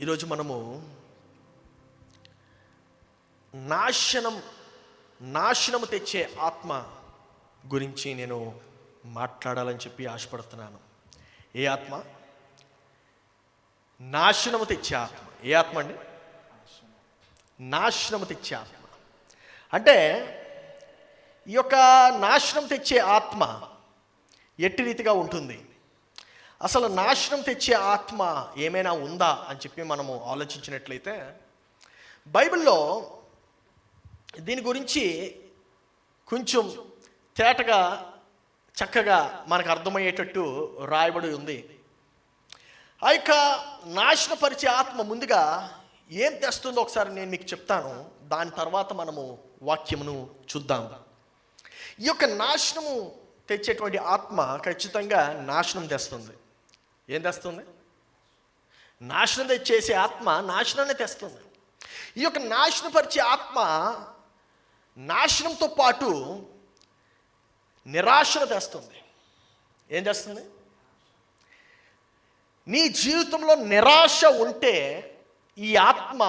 ఈరోజు మనము నాశనము తెచ్చే ఆత్మ గురించి నేను మాట్లాడాలని చెప్పి ఆశపడుతున్నాను. ఏ ఆత్మ? నాశనము తెచ్చే ఆత్మ. ఏ ఆత్మ అండి? నాశనము తెచ్చే ఆత్మ. అంటే ఈ యొక్క నాశనం తెచ్చే ఆత్మ ఎట్టి రీతిగా ఉంటుంది? అసలు నాశనం తెచ్చే ఆత్మ ఏమైనా ఉందా అని చెప్పి మనము ఆలోచించినట్లయితే, బైబిల్లో దీని గురించి కొంచెం తేటగా చక్కగా మనకు అర్థమయ్యేటట్టు రాయబడి ఉంది. ఆ యొక్క నాశనపరిచే ఆత్మ ముందుగా ఏం తెస్తుందో ఒకసారి నేను మీకు చెప్తాను. దాని తర్వాత మనము వాక్యమును చూద్దాం. ఈ యొక్క నాశనము తెచ్చేటువంటి ఆత్మ ఖచ్చితంగా నాశనం తెస్తుంది. ఏం తెస్తుంది? నాశనం తెచ్చేసే ఆత్మ నాశనాన్ని తెస్తుంది. ఈ యొక్క నాశనపరిచే ఆత్మ నాశనంతో పాటు నిరాశను తెస్తుంది. ఏం చేస్తుంది? నీ జీవితంలో నిరాశ ఉంటే ఈ ఆత్మ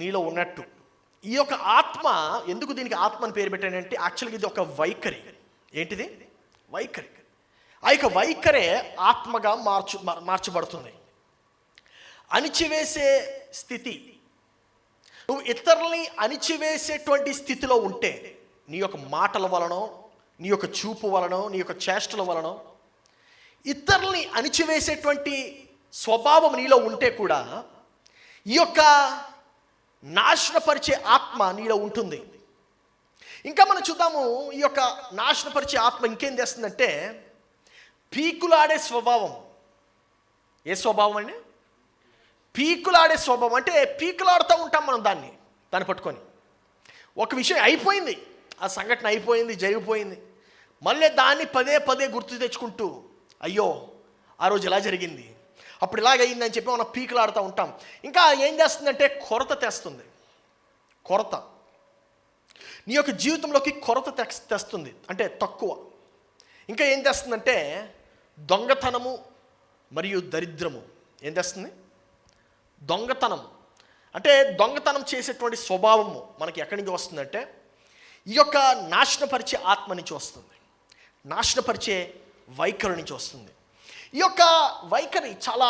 నీలో ఉన్నట్టు. ఈ యొక్క ఆత్మ, ఎందుకు దీనికి ఆత్మ అని పేరు పెట్టానంటే, యాక్చువల్గా ఇది ఒక వైఖరి. ఏంటిది? వైఖరి. ఆ యొక్క వైఖరే ఆత్మగా మార్చబడుతుంది. అణిచివేసే స్థితి. నువ్వు ఇతరుల్ని అణిచివేసేటువంటి స్థితిలో ఉంటే, నీ యొక్క మాటల వలనో, నీ యొక్క చూపు వలనో, నీ యొక్క చేష్టల వలనో ఇతరుల్ని అణిచివేసేటువంటి స్వభావం నీలో ఉంటే కూడా ఈ యొక్క నాశనపరిచే ఆత్మ నీలో ఉంటుంది. ఇంకా మనం చూద్దాము. ఈ యొక్క నాశనపరిచే ఆత్మ ఇంకేం చేస్తుందంటే, పీకులాడే స్వభావం. ఏ స్వభావం అండి? పీకులాడే స్వభావం. అంటే పీకులాడుతూ ఉంటాం మనం దాన్ని పట్టుకొని. ఒక విషయం అయిపోయింది, ఆ సంఘటన అయిపోయింది, జరిగిపోయింది, మళ్ళీ దాన్ని పదే పదే గుర్తు తెచ్చుకుంటూ, అయ్యో ఆ రోజు ఇలా జరిగింది, అప్పుడు ఇలాగయిందని చెప్పి మనం పీకులాడుతూ ఉంటాం. ఇంకా ఏం చేస్తుందంటే కొరత తెస్తుంది. కొరత నీ యొక్క జీవితంలోకి కొరత తెస్తుంది, అంటే తక్కువ. ఇంకా ఏం తెస్తుందంటే దొంగతనము మరియు దరిద్రము. ఏం తెస్తుంది? దొంగతనం. అంటే దొంగతనం చేసేటువంటి స్వభావము మనకి ఎక్కడి నుంచి వస్తుందంటే, ఈ యొక్క నాశనపరిచే ఆత్మ నుంచి వస్తుంది. నాశనపరిచే వైఖరి నుంచి వస్తుంది. ఈ యొక్క వైఖరి చాలా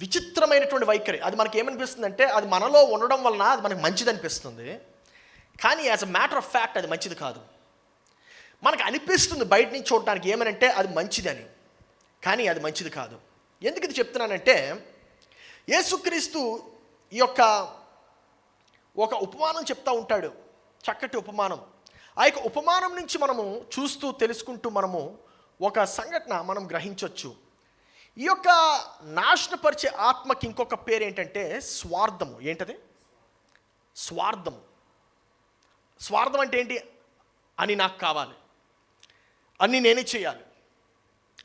విచిత్రమైనటువంటి వైఖరి. అది మనకి ఏమనిపిస్తుంది అంటే, అది మనలో ఉండడం వలన అది మనకి మంచిది అనిపిస్తుంది. కానీ as a matter of fact అది మంచిది కాదు. మనకు అనిపిస్తుంది బయట నుంచి చూడటానికి ఏమనంటే అది మంచిదని, కానీ అది మంచిది కాదు. ఎందుకు ఇది చెప్తున్నానంటే, యేసుక్రీస్తు ఈ యొక్క ఒక ఉపమానం చెప్తూ ఉంటాడు, చక్కటి ఉపమానం. ఆ యొక్క ఉపమానం నుంచి మనము చూస్తూ తెలుసుకుంటూ మనము ఒక సంఘటన మనం గ్రహించవచ్చు. ఈ యొక్క నాశనపరిచే ఆత్మకి ఇంకొక పేరు ఏంటంటే స్వార్థము. ఏంటది? స్వార్థం. స్వార్థం అంటే ఏంటి? అని నాకు కావాలి, అన్నీ నేనే చేయాలి,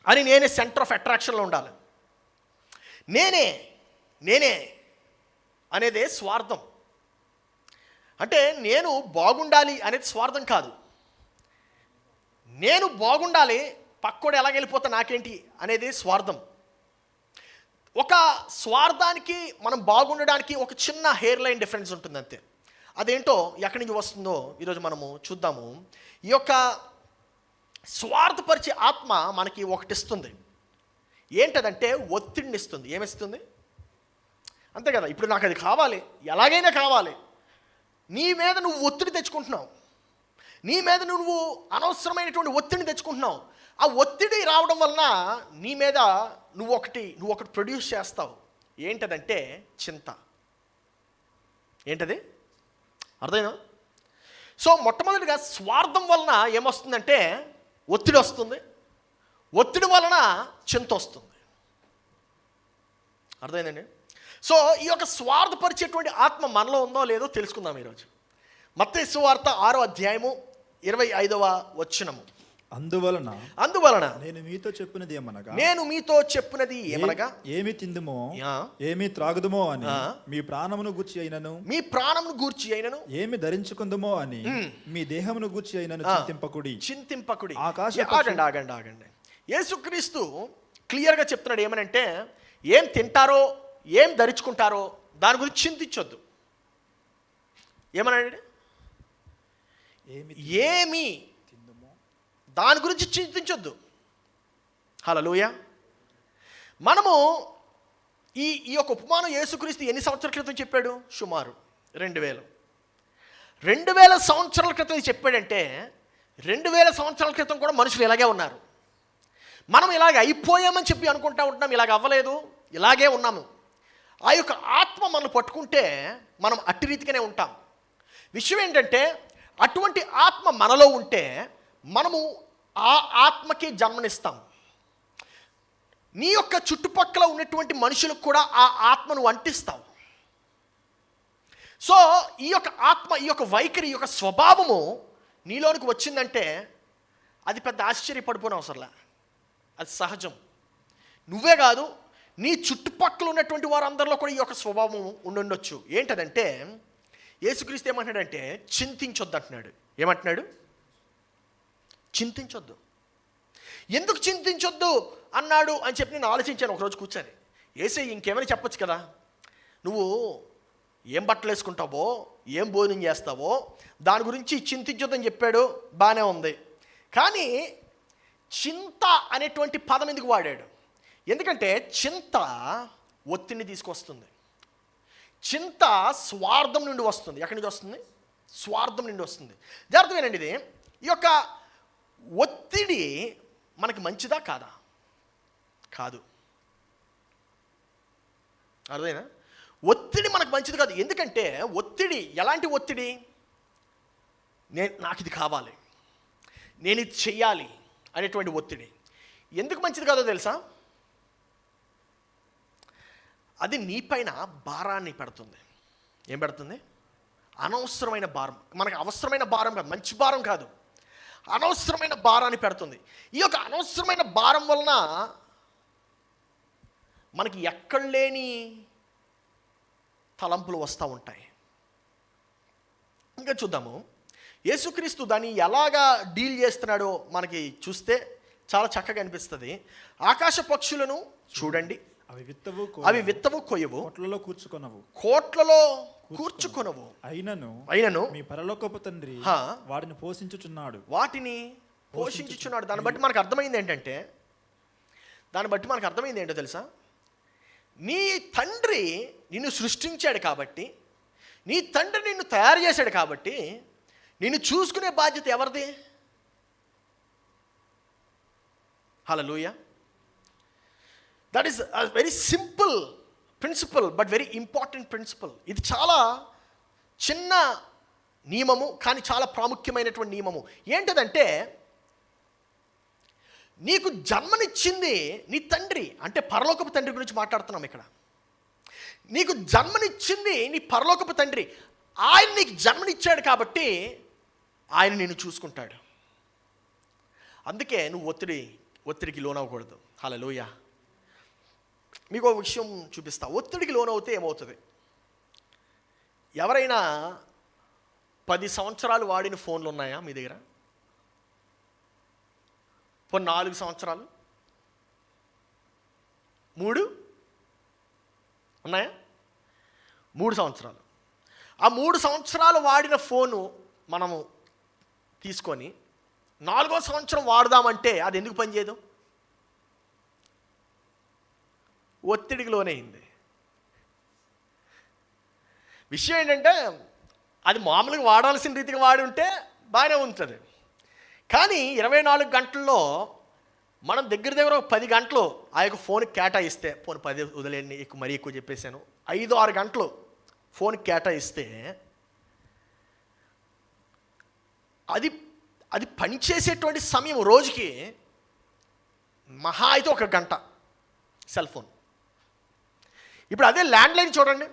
అని నేనే సెంటర్ ఆఫ్ అట్రాక్షన్లో ఉండాలి, నేనే అనేదే స్వార్థం. అంటే నేను బాగుండాలి అనేది స్వార్థం కాదు. నేను బాగుండాలి, పక్కోడు ఎలాగెళ్ళిపోతా నాకేంటి అనేది స్వార్థం. ఒక స్వార్థానికి మనం బాగుండడానికి ఒక చిన్న హెయిర్ లైన్ డిఫరెన్స్ ఉంటుంది అంతే. అదేంటో ఎక్కడి నుంచి వస్తుందో ఈరోజు మనము చూద్దాము. ఈ యొక్క స్వార్థపరిచే ఆత్మ మనకి ఒకటి ఇస్తుంది. ఏంటదంటే ఒత్తిడిని ఇస్తుంది. ఏమిస్తుంది? అంతే కదా. ఇప్పుడు నాకు అది కావాలి, ఎలాగైనా కావాలి. నీ మీద నువ్వు ఒత్తిడి తెచ్చుకుంటున్నావు, నీ మీద నువ్వు అనవసరమైనటువంటి ఒత్తిడిని తెచ్చుకుంటున్నావు. ఆ ఒత్తిడి రావడం వలన నీ మీద నువ్వు ఒకటి ప్రొడ్యూస్ చేస్తావు. ఏంటదంటే చింత. ఏంటది? అర్థమైనా? సో మొట్టమొదటిగా స్వార్థం వలన ఏమొస్తుందంటే ఒత్తిడి వస్తుంది. ఒత్తిడి వలన చింత వస్తుంది. అర్థమైందండి? సో ఈ యొక్క స్వార్థపరిచేటువంటి ఆత్మ మనలో ఉందో లేదో తెలుసుకుందాం ఈరోజు. మత్తయి సువార్త 6వ అధ్యాయము 25వ వచనము. అందువలన నేను మీతో చెప్పినది ఏమనగా ఏమి తిందుమో ఏమి త్రాగుదుమో అని మీ ప్రాణమును గూర్చి అయినను ఏమి ధరించుకుందుమో అని మీ దేహమును గూర్చి అయినను చింతింపకుడి. ఆగండి. యేసుక్రీస్తు క్లియర్గా చెప్తున్నాడు ఏమనంటే, ఏం తింటారో, ఏం ధరించుకుంటారో దాని గురించి చింతించొద్దు. ఏమన్నాడు? ఏమి దాని గురించి చింతించొద్దు. హల్లెలూయా. మనము ఈ యొక్క ఉపమానం యేసుక్రీస్తు ఎన్ని సంవత్సరాల క్రితం చెప్పాడు? సుమారు 2000 సంవత్సరాల క్రితం ఇది చెప్పాడంటే 2000 సంవత్సరాల క్రితం కూడా మనుషులు ఇలాగే ఉన్నారు. మనం ఇలాగ అయిపోయామని చెప్పి అనుకుంటా ఉంటున్నాం. ఇలాగ అవ్వలేదు, ఇలాగే ఉన్నాము. ఆ యొక్క ఆత్మ మనల్ని పట్టుకుంటే మనం అట్టి రీతిగానే ఉంటాం. విషయం ఏంటంటే అటువంటి ఆత్మ మనలో ఉంటే మనము ఆ ఆత్మకి జన్మనిస్తాం. నీ యొక్క చుట్టుపక్కల ఉన్నటువంటి మనుషులకు కూడా ఆ ఆత్మను అంటిస్తావు. సో ఈ యొక్క ఆత్మ, ఈ యొక్క వైఖరి, ఈ యొక్క స్వభావము నీలోనికి వచ్చిందంటే అది పెద్ద ఆశ్చర్యపడిపోయిన అవసరంలే, అది సహజం. నువ్వే కాదు, నీ చుట్టుపక్కల ఉన్నటువంటి వారందరిలో కూడా ఈ యొక్క స్వభావం ఉండుండొచ్చు. ఏంటదంటే యేసుక్రీస్తు ఏమంటున్నాడంటే చింతించొద్దు అంటున్నాడు. ఏమంటున్నాడు? చింతించొద్దు. ఎందుకు చింతించొద్దు అన్నాడు అని చెప్పి నేను ఆలోచించాను ఒకరోజు కూర్చొని. యేసయ్య ఇంకేమైనా చెప్పొచ్చు కదా, నువ్వు ఏం బట్టలు వేసుకుంటావో, ఏం భోజనం చేస్తావో దాని గురించి చింతించొద్దని చెప్పాడు, బాగానే ఉంది. కానీ చింత అనేటువంటి పదం ఎందుకు వాడాడు? ఎందుకంటే చింత ఒత్తిడిని తీసుకొస్తుంది. చింత స్వార్థం నుండి వస్తుంది. ఎక్కడి నుంచి వస్తుంది? స్వార్థం నుండి వస్తుంది. జాగ్రత్తగానండి, ఇది ఈ యొక్క ఒత్తిడి మనకి మంచిదా కాదా? కాదు. అర్థమైనా? ఒత్తిడి మనకు మంచిది కాదు. ఎందుకంటే ఒత్తిడి, ఎలాంటి ఒత్తిడి? నాకు ఇది కావాలి, నేను ఇది చెయ్యాలి అనేటువంటి ఒత్తిడి ఎందుకు మంచిది కాదో తెలుసా? అది నీపైన భారాన్ని పెడుతుంది. ఏం పెడుతుంది? అనవసరమైన భారం. మనకు అవసరమైన భారం కాదు, మంచి భారం కాదు, అనవసరమైన భారాన్ని పెడుతుంది. ఈ యొక్క అనవసరమైన భారం వలన మనకి ఎక్కడ లేని తలంపులు వస్తూ ఉంటాయి. ఇంకా చూద్దాము యేసుక్రీస్తు దాన్ని ఎలాగా డీల్ చేస్తున్నాడో మనకి చూస్తే చాలా చక్కగా అనిపిస్తుంది. ఆకాశ పక్షులను చూడండి, అవి విత్తవు కొయ్యవు, కోట్లలో కూర్చుకొనవు, అయినను మీ పరలోకపు తండ్రి వాటిని పోషించుచున్నాడు. దాన్ని బట్టి మనకు అర్థమైంది ఏంటో తెలుసా? నీ తండ్రి నిన్ను సృష్టించాడు కాబట్టి, నీ తండ్రి నిన్ను తయారు చేశాడు కాబట్టి నిన్ను చూసుకునే బాధ్యత ఎవరిది? Hallelujah. That is a very simple principle but very important principle. ఇది చాలా చిన్న నియమము కానీ చాలా ప్రాముఖ్యమైనటువంటి నియమము. ఏంటదంటే నీకు జన్మనిచ్చింది నీ తండ్రి, అంటే పరలోకపు తండ్రి గురించి మాట్లాడుతున్నాం ఇక్కడ. నీకు జన్మనిచ్చింది నీ పరలోకపు తండ్రి. ఆయన నీకు జన్మనిచ్చాడు కాబట్టి ఆయన నిన్ను చూసుకుంటాడు. అందుకే నువ్వు ఒత్తిడికి లోనవ్వకూడదు. హల్లెలూయా. మీకు ఒక విషయం చూపిస్తా. ఒత్తిడికి లోనవుతే ఏమవుతుంది? ఎవరైనా 10 సంవత్సరాలు వాడిన ఫోన్లు ఉన్నాయా మీ దగ్గర? 4 సంవత్సరాలు, 3 ఉన్నాయా? 3 సంవత్సరాలు. ఆ 3 సంవత్సరాలు వాడిన ఫోను మనము తీసుకొని 4వ సంవత్సరం వాడదామంటే అది ఎందుకు పనిచేయదు? ఒత్తిడికి లోనైంది. విషయం ఏంటంటే అది మామూలుగా వాడాల్సిన రీతిగా వాడి ఉంటే బాగానే ఉంటుంది. కానీ 24 గంటల్లో మనం దగ్గర 10 గంటలు ఆ యొక్క ఫోన్కి కేటాయిస్తే, 10 వదిలేండి, మరీ ఎక్కువ చెప్పేశాను, 5-6 గంటలు ఫోన్కి కేటాయిస్తే అది పనిచేసేటువంటి సమయం రోజుకి మహా అయితే 1 గంట సెల్ ఫోన్. ఇప్పుడు అదే ల్యాండ్లైన్ చూడండి.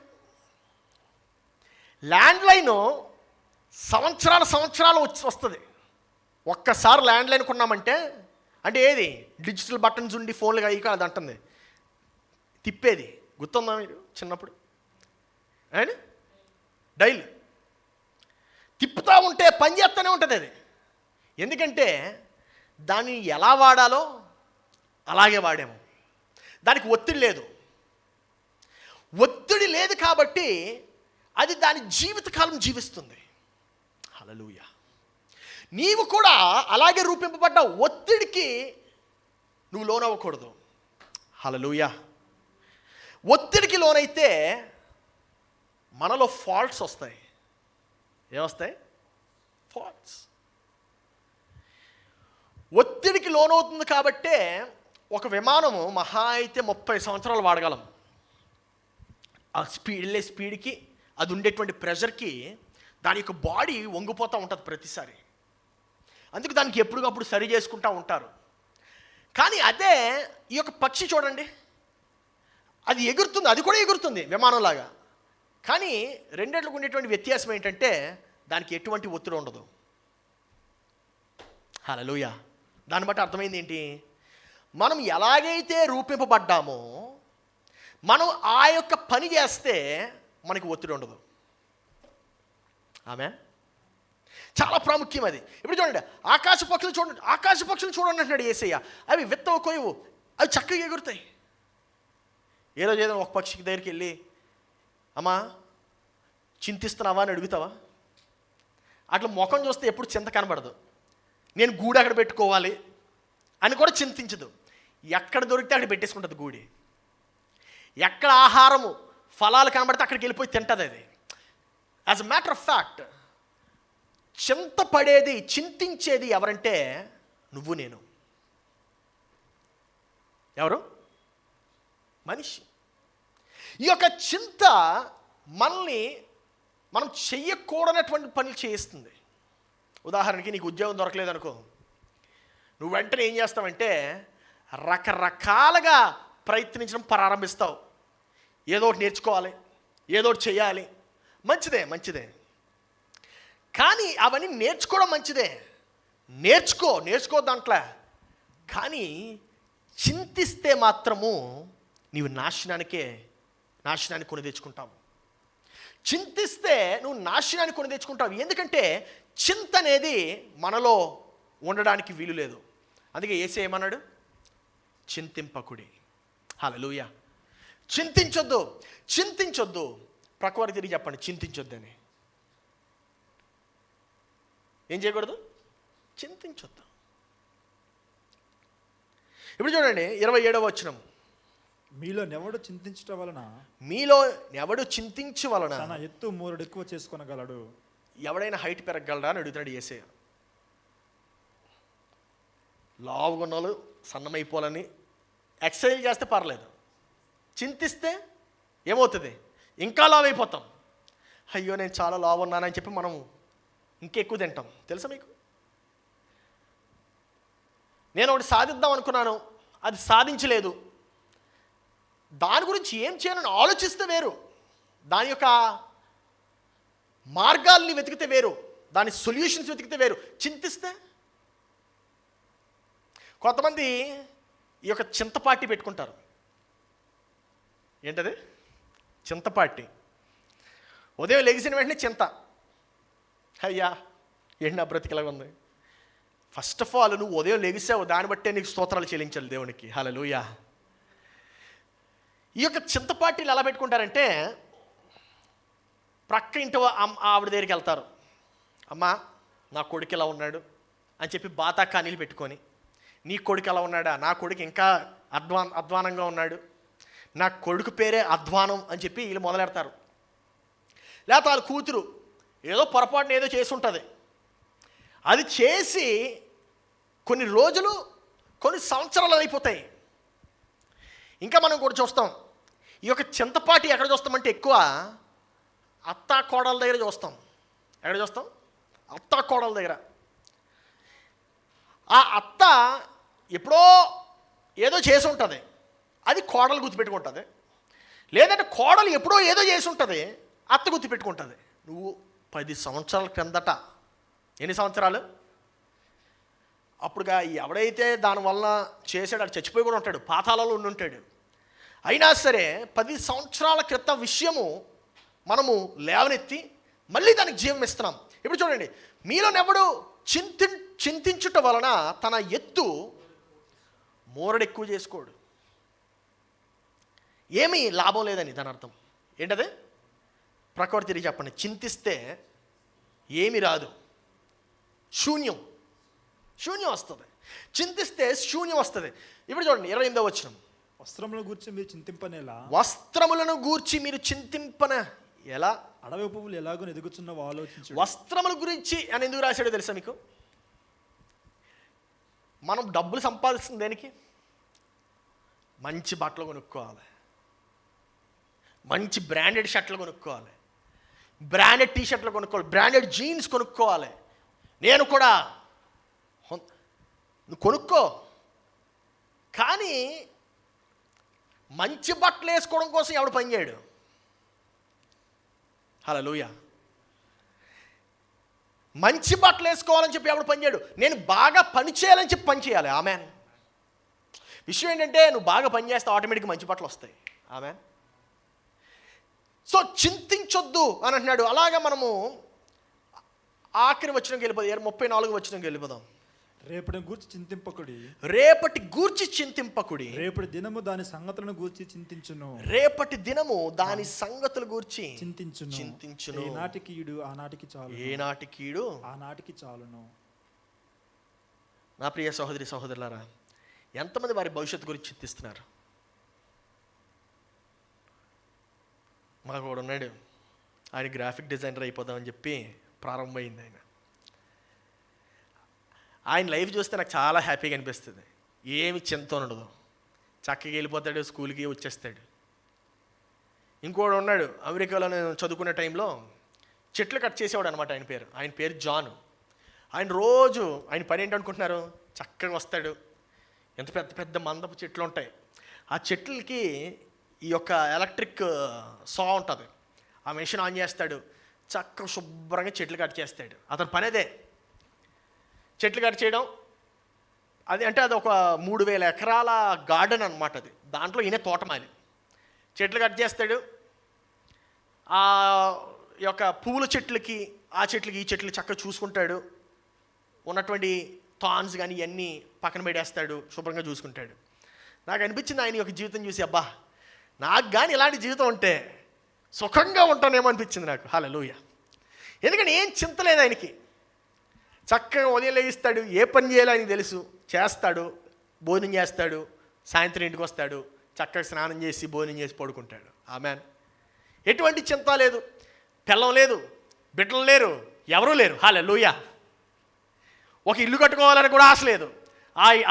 ల్యాండ్లైన్ సంవత్సరాలు వస్తుంది. ఒక్కసారి ల్యాండ్లైన్ కొన్నామంటే, అంటే ఏది డిజిటల్ బటన్స్ ఉండి ఫోన్లుగా అయ్యి అది అంటుంది తిప్పేది. గుర్తుందా మీరు చిన్నప్పుడు? అండ్ డైల్ తిప్పుతూ ఉంటే పని చేస్తూనే ఉంటుంది అది. ఎందుకంటే దాన్ని ఎలా వాడాలో అలాగే వాడాము. దానికి ఒత్తిడి లేదు. ఒత్తిడి లేదు కాబట్టి అది దాని జీవితకాలం జీవిస్తుంది. హల్లెలూయా. నీవు కూడా అలాగే రూపింపబడ్డ ఒత్తిడికి నువ్వు లోనవ్వకూడదు. హల్లెలూయా. ఒత్తిడికి లోనైతే మనలో ఫాల్ట్స్ వస్తాయి. ఏమొస్తాయి? ఫాల్ట్స్. ఒత్తిడికి లోనవుతుంది కాబట్టే ఒక విమానము మహా అయితే 30 సంవత్సరాలు వాడగలం. ఆ వెళ్ళే స్పీడ్కి, అది ఉండేటువంటి ప్రెషర్కి దాని యొక్క బాడీ వంగిపోతూ ఉంటుంది ప్రతిసారి. అందుకు దానికి ఎప్పటికప్పుడు సరి చేసుకుంటూ ఉంటారు. కానీ అదే ఈ యొక్క పక్షి చూడండి, అది ఎగురుతుంది, అది కూడా ఎగురుతుంది విమానంలాగా. కానీ రెండిట్లకు ఉండేటువంటి వ్యత్యాసం ఏంటంటే దానికి ఎటువంటి ఒత్తిడి ఉండదు. హల్లెలూయా. దాన్ని బట్టి అర్థమైంది ఏంటి? మనం ఎలాగైతే రూపింపబడ్డామో మనం ఆ యొక్క పని చేస్తే మనకి ఒత్తిడి ఉండదు. ఆమె చాలా ప్రాముఖ్యం అది. ఇప్పుడు చూడండి, ఆకాశ పక్షులు చూడండి, ఆకాశ పక్షులు చూడండి అంటున్నాడు యేసయ్య. అవి విత్తవు కొయ్యవు, అవి చక్కగా ఎగురుతాయి. ఏదో ఒక పక్షికి దగ్గరికి వెళ్ళి, అమ్మా చింతిస్తున్నావా అని అడుగుతావా? అట్లా ముఖం చూస్తే ఎప్పుడు చింత కనబడదు. నేను గూడు అక్కడ పెట్టుకోవాలి అని కూడా చింతించదు. ఎక్కడ దొరికితే అక్కడ పెట్టేసుకుంటుంది గూడి. ఎక్కడ ఆహారము ఫలాలు కనబడితే అక్కడికి వెళ్ళిపోయి తింటుంది అది. As a matter of fact, చింతపడేది, చింతించేది ఎవరంటే నువ్వు నేను. ఎవరు? మనిషి. ఈ యొక్క చింత మనల్ని మనం చెయ్యకూడనటువంటి పనులు చేయిస్తుంది. ఉదాహరణకి నీకు ఉద్యోగం దొరకలేదు అనుకో, నువ్వు వెంటనే ఏం చేస్తావంటే రకరకాలుగా ప్రయత్నించడం ప్రారంభిస్తావు. ఏదో ఒకటి నేర్చుకోవాలి, ఏదో ఒకటి చేయాలి. మంచిదే. కానీ అవన్నీ నేర్చుకోవడం మంచిదే, నేర్చుకో దాంట్లో. కానీ చింతిస్తే మాత్రము నీవు నాశనాన్ని కొని తెచ్చుకుంటావు. చింతిస్తే నువ్వు నాశనాన్ని కొని తెచ్చుకుంటావు. ఎందుకంటే చింత అనేది మనలో ఉండడానికి వీలు లేదు. అందుకే యేసయ్య ఏమన్నాడు? చింతింపకుడి. హల్లెలూయా. చింతించొద్దు. ప్రక్కవారికి తిరిగి చెప్పండి, చింతించొద్దని. ఏం చేయకూడదు? చింతించొద్దు. ఇప్పుడు చూడండి 27వ వచనం. మీలో ఎవడు చింతించు వలన తన ఎత్తు మూరడు ఎక్కువ చేసుకొనగలడు. ఎవడైనా హైట్ పెరగలడా అని అడుగుతున్నాడు యేసయ్య. లావుగున్నోళ్ళు సన్నమైపోవాలని ఎక్సర్సైజ్ చేస్తే పర్లేదు, చింతిస్తే ఏమవుతుంది? ఇంకా లావు అయిపోతాం. అయ్యో నేను చాలా లావు ఉన్నానని చెప్పి మనం ఇంకెక్కువ తింటాం. తెలుసా మీకు? నేను ఒకటి సాధిద్దాం అనుకున్నాను, అది సాధించలేదు. దాని గురించి ఏం చేయాలని ఆలోచిస్తే వేరు, దాని యొక్క మార్గాల్ని వెతికితే వేరు, దాని సొల్యూషన్స్ వెతికితే వేరు. చింతిస్తే కొంతమంది ఈ యొక్క చింతపాటి పెట్టుకుంటారు. ఏంటది? చింతపాటి. ఉదయం లెగిసిన వెంటనే చింత. అయ్యా ఏంటి నా బ్రతికిలాగా ఉంది. ఫస్ట్ ఆఫ్ ఆల్ నువ్వు ఉదయం లెగిసావు, దాన్ని బట్టే నీకు స్తోత్రాలు చెల్లించాలి దేవునికి. హల్లెలూయా. ఈ యొక్క చింతపాటీలు ఎలా పెట్టుకుంటారంటే ప్రక్క ఇంటి ఆవిడ దగ్గరికి వెళ్తారు. అమ్మా నా కొడుకు ఎలా ఉన్నాడు అని చెప్పి బాతాకా నీళ్ళు పెట్టుకొని, నీ కొడుకు ఎలా ఉన్నాడా? నా కొడుకు ఇంకా అధ్వానంగా ఉన్నాడు, నా కొడుకు పేరే అధ్వానం అని చెప్పి వీళ్ళు మొదలెడతారు. లేకపోతే వాళ్ళ కూతురు ఏదో పొరపాటున ఏదో చేసి ఉంటుంది, అది చేసి కొన్ని రోజులు కొన్ని సంవత్సరాలు అయిపోతాయి. ఇంకా మనం కూడా చూస్తాం, ఈ యొక్క చింతపాటి ఎక్కడ చూస్తామంటే ఎక్కువ అత్తా కోడల దగ్గర చూస్తాం. ఎక్కడ చూస్తాం? అత్తా కోడల దగ్గర. ఆ అత్త ఎప్పుడో ఏదో చేసి ఉంటుంది, అది కోడలు గుర్తుపెట్టుకుంటుంది. లేదంటే కోడలు ఎప్పుడో ఏదో చేసి ఉంటుంది, అత్త గుర్తుపెట్టుకుంటుంది. నువ్వు 10 సంవత్సరాల క్రిందట, ఎన్ని సంవత్సరాలు అప్పుడుగా ఎవడైతే దానివల్ల చేసాడు అది చచ్చిపోయి కూడా ఉంటాడు, పాతాళంలో ఉండి ఉంటాడు. అయినా సరే 10 సంవత్సరాల క్రితం విషయము మనము లేవనెత్తి మళ్ళీ దానికి జీవం ఇస్తున్నాం. ఇప్పుడు చూడండి, మీలోనెవడు చింతించుట వలన తన ఎత్తు మూరడు ఎక్కువ చేసుకోడు. ఏమీ లాభం లేదని దాని అర్థం. ఏంటది? ప్రక్కవాడు తిరిగి చెప్పండి. చింతిస్తే ఏమి రాదు, శూన్యం వస్తుంది. చింతిస్తే శూన్యం వస్తుంది. ఇప్పుడు చూడండి 28వ వచనం. వస్త్రములను గూర్చి మీరు చింతింపనేలా, వస్త్రములను గూర్చి మీరు చింతింపన ఎలా? అడవి పువ్వులు ఎలాగో ఎదుగుచున్నావో ఆలోచించు. వస్త్రముల గురించి అని ఎందుకు రాశాడో తెలుసా మీకు? మనం డబ్బులు సంపాదిస్తుంది దేనికి? మంచి బట్టలు కొనుక్కోవాలి, మంచి బ్రాండెడ్ షర్ట్లు కొనుక్కోవాలి, బ్రాండెడ్ టీషర్ట్లు కొనుక్కోవాలి, బ్రాండెడ్ జీన్స్ కొనుక్కోవాలి. నేను కూడా నువ్వు కొనుక్కో, కానీ మంచి బట్టలు వేసుకోవడం కోసం ఎవడు పని చేయడు. హల్లెలూయా. మంచి బట్టలు వేసుకోవాలని చెప్పి ఎవడు పని చేయడు. నేను బాగా పని చేయాలని చెప్పి పని చేయాలి. ఆమెన్. విషయం ఏంటంటే నువ్వు బాగా పని చేస్తే ఆటోమేటిక్గా మంచి బట్టలు వస్తాయి. ఆమెన్. సో చింతించొద్దు అని అంటున్నాడు. అలాగా మనము ఆఖరి వచనంకి వెళ్ళిపోదాం, 34వ వచనంకి వెళ్ళిపోదాం. రేపటి గూర్చి చింతింపకుడి, రేపటి గూర్చి చింతింపకుడి, రేపటి దినము దాని సంగతులను గూర్చి చింతించును, రేపటి దినము దాని సంగతుల గూర్చి చింతించును. ఏనాటికి ఈడు ఆనాటికి చాలు, ఏనాటికి ఈడు ఆనాటికి చాలును. నా ప్రియ సహోదరి సహోదరులారా, ఎంతమంది వారి భవిష్యత్తు గురించి చింతిస్తున్నారు? మాకు కూడా ఉన్నాడు, ఆయన గ్రాఫిక్ డిజైనర్ అయిపోదామని చెప్పి ప్రారంభమైంది. ఆయన లైఫ్ చూస్తే నాకు చాలా హ్యాపీగా అనిపిస్తుంది. ఏమి చింత ఉండదు, చక్కగా వెళ్ళిపోతాడు, స్కూల్కి వచ్చేస్తాడు. ఇంకోడు ఉన్నాడు, అమెరికాలో నేను చదువుకునే టైంలో చెట్లు కట్ చేసేవాడు అనమాట. ఆయన పేరు జాన్. ఆయన రోజు ఆయన పని ఏంటనుకుంటున్నారు, చక్కగా వస్తాడు, ఎంత పెద్ద పెద్ద మందపు చెట్లు ఉంటాయి, ఆ చెట్లకి ఈ యొక్క ఎలక్ట్రిక్ సా ఉంటుంది, ఆ మెషిన్ ఆన్ చేస్తాడు, చక్కగా శుభ్రంగా చెట్లు కట్ చేస్తాడు. అతని పని అదే, చెట్లు కట్ చేయడం. అది అంటే అది ఒక 3000 ఎకరాల గార్డెన్ అనమాట. అది దాంట్లో ఈయన తోటమాలి. చెట్లు కట్ చేస్తాడు, ఆ యొక్క పువ్వుల చెట్లకి ఆ చెట్లకి ఈ చెట్లు చక్కగా చూసుకుంటాడు, ఉన్నటువంటి థాన్స్ కానీ ఇవన్నీ పక్కన పెట్టేస్తాడు, శుభ్రంగా చూసుకుంటాడు. నాకు అనిపించింది ఆయన యొక్క జీవితం చూసి, అబ్బా నాకు కానీ ఇలాంటి జీవితం ఉంటే సుఖంగా ఉంటానేమో అనిపించింది నాకు. హల్లెలూయా. ఎందుకంటే ఏం చింత లేదు ఆయనకి. చక్కగా ఉదయం లేగిస్తాడు, ఏ పని చేయాలో ఆయనకి తెలుసు, చేస్తాడు, భోజనం చేస్తాడు, సాయంత్రం ఇంటికి వస్తాడు, చక్కగా స్నానం చేసి భోజనం చేసి పడుకుంటాడు. ఆమెన్. ఎటువంటి చింత లేదు, పిల్లం లేదు, బిడ్డలు లేరు, ఎవరూ లేరు. హల్లెలూయా. ఒక ఇల్లు కట్టుకోవాలని కూడా ఆశ లేదు.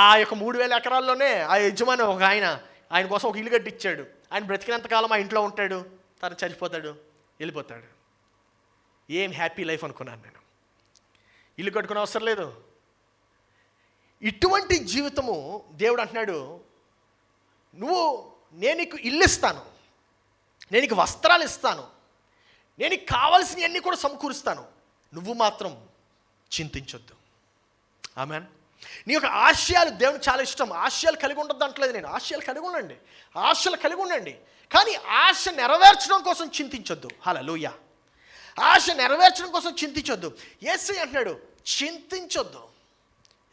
ఆ యొక్క 3000 ఎకరాల్లోనే ఆ యజమాని ఒక ఆయన కోసం ఒక ఇల్లు కట్టించాడు. ఆయన బ్రతికినంతకాలం ఆ ఇంట్లో ఉంటాడు, తను చనిపోతాడు, వెళ్ళిపోతాడు. ఏం హ్యాపీ లైఫ్ అనుకున్నాను నేను. ఇల్లు కట్టుకునే అవసరం లేదు. ఇటువంటి జీవితము దేవుడు అంటున్నాడు, నేను నీకు ఇల్లు ఇస్తాను, నేను నీకు వస్త్రాలు ఇస్తాను, నేను నీకు కావాల్సినవన్నీ కూడా సమకూరుస్తాను, నువ్వు మాత్రం చింతించొద్దు. ఆమెన్. నీ యొక్క ఆశయాలు దేవునికి చాలా ఇష్టం. ఆశయాలు కలిగి ఉండొద్దు అంటలేదు నేను. ఆశయాలు కలిగి ఉండండి, ఆశలు కలిగి ఉండండి, కానీ ఆశ నెరవేర్చడం కోసం చింతించొద్దు. హల్లెలూయా. ఆశ నెరవేర్చడం కోసం చింతించొద్దు. యేసయ్య అంటున్నాడు చింతించొద్దు.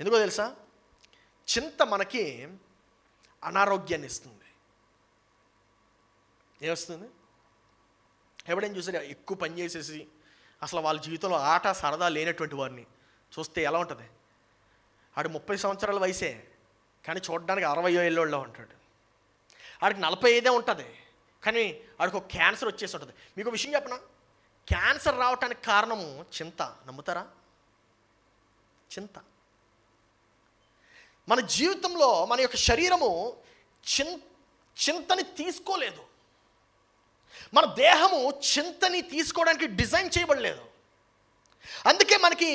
ఎందుకో తెలుసా? చింత మనకి అనారోగ్యాన్ని ఇస్తుంది. ఏమొస్తుంది? ఎవడైనా చూసారా ఎక్కువ పని చేసేసి అసలు వాళ్ళ జీవితంలో ఆట సరదా లేనటువంటి వారిని చూస్తే ఎలా ఉంటుంది? ఆడు 30 సంవత్సరాల వయసే, కానీ చూడడానికి 60 ఏళ్ళలో ఉంటాడు. ఆడికి 45 ఉంటుంది, కానీ ఆడికి ఒక క్యాన్సర్ వచ్చేసి ఉంటుంది. మీకు ఒక విషయం చెప్పనా? క్యాన్సర్ రావటానికి కారణము చింత. నమ్ముతారా? చింత. మన జీవితంలో మన యొక్క శరీరము చింతని తీసుకోలేదు. మన దేహము చింతని తీసుకోవడానికి డిజైన్ చేయబడలేదు. అందుకే మనకి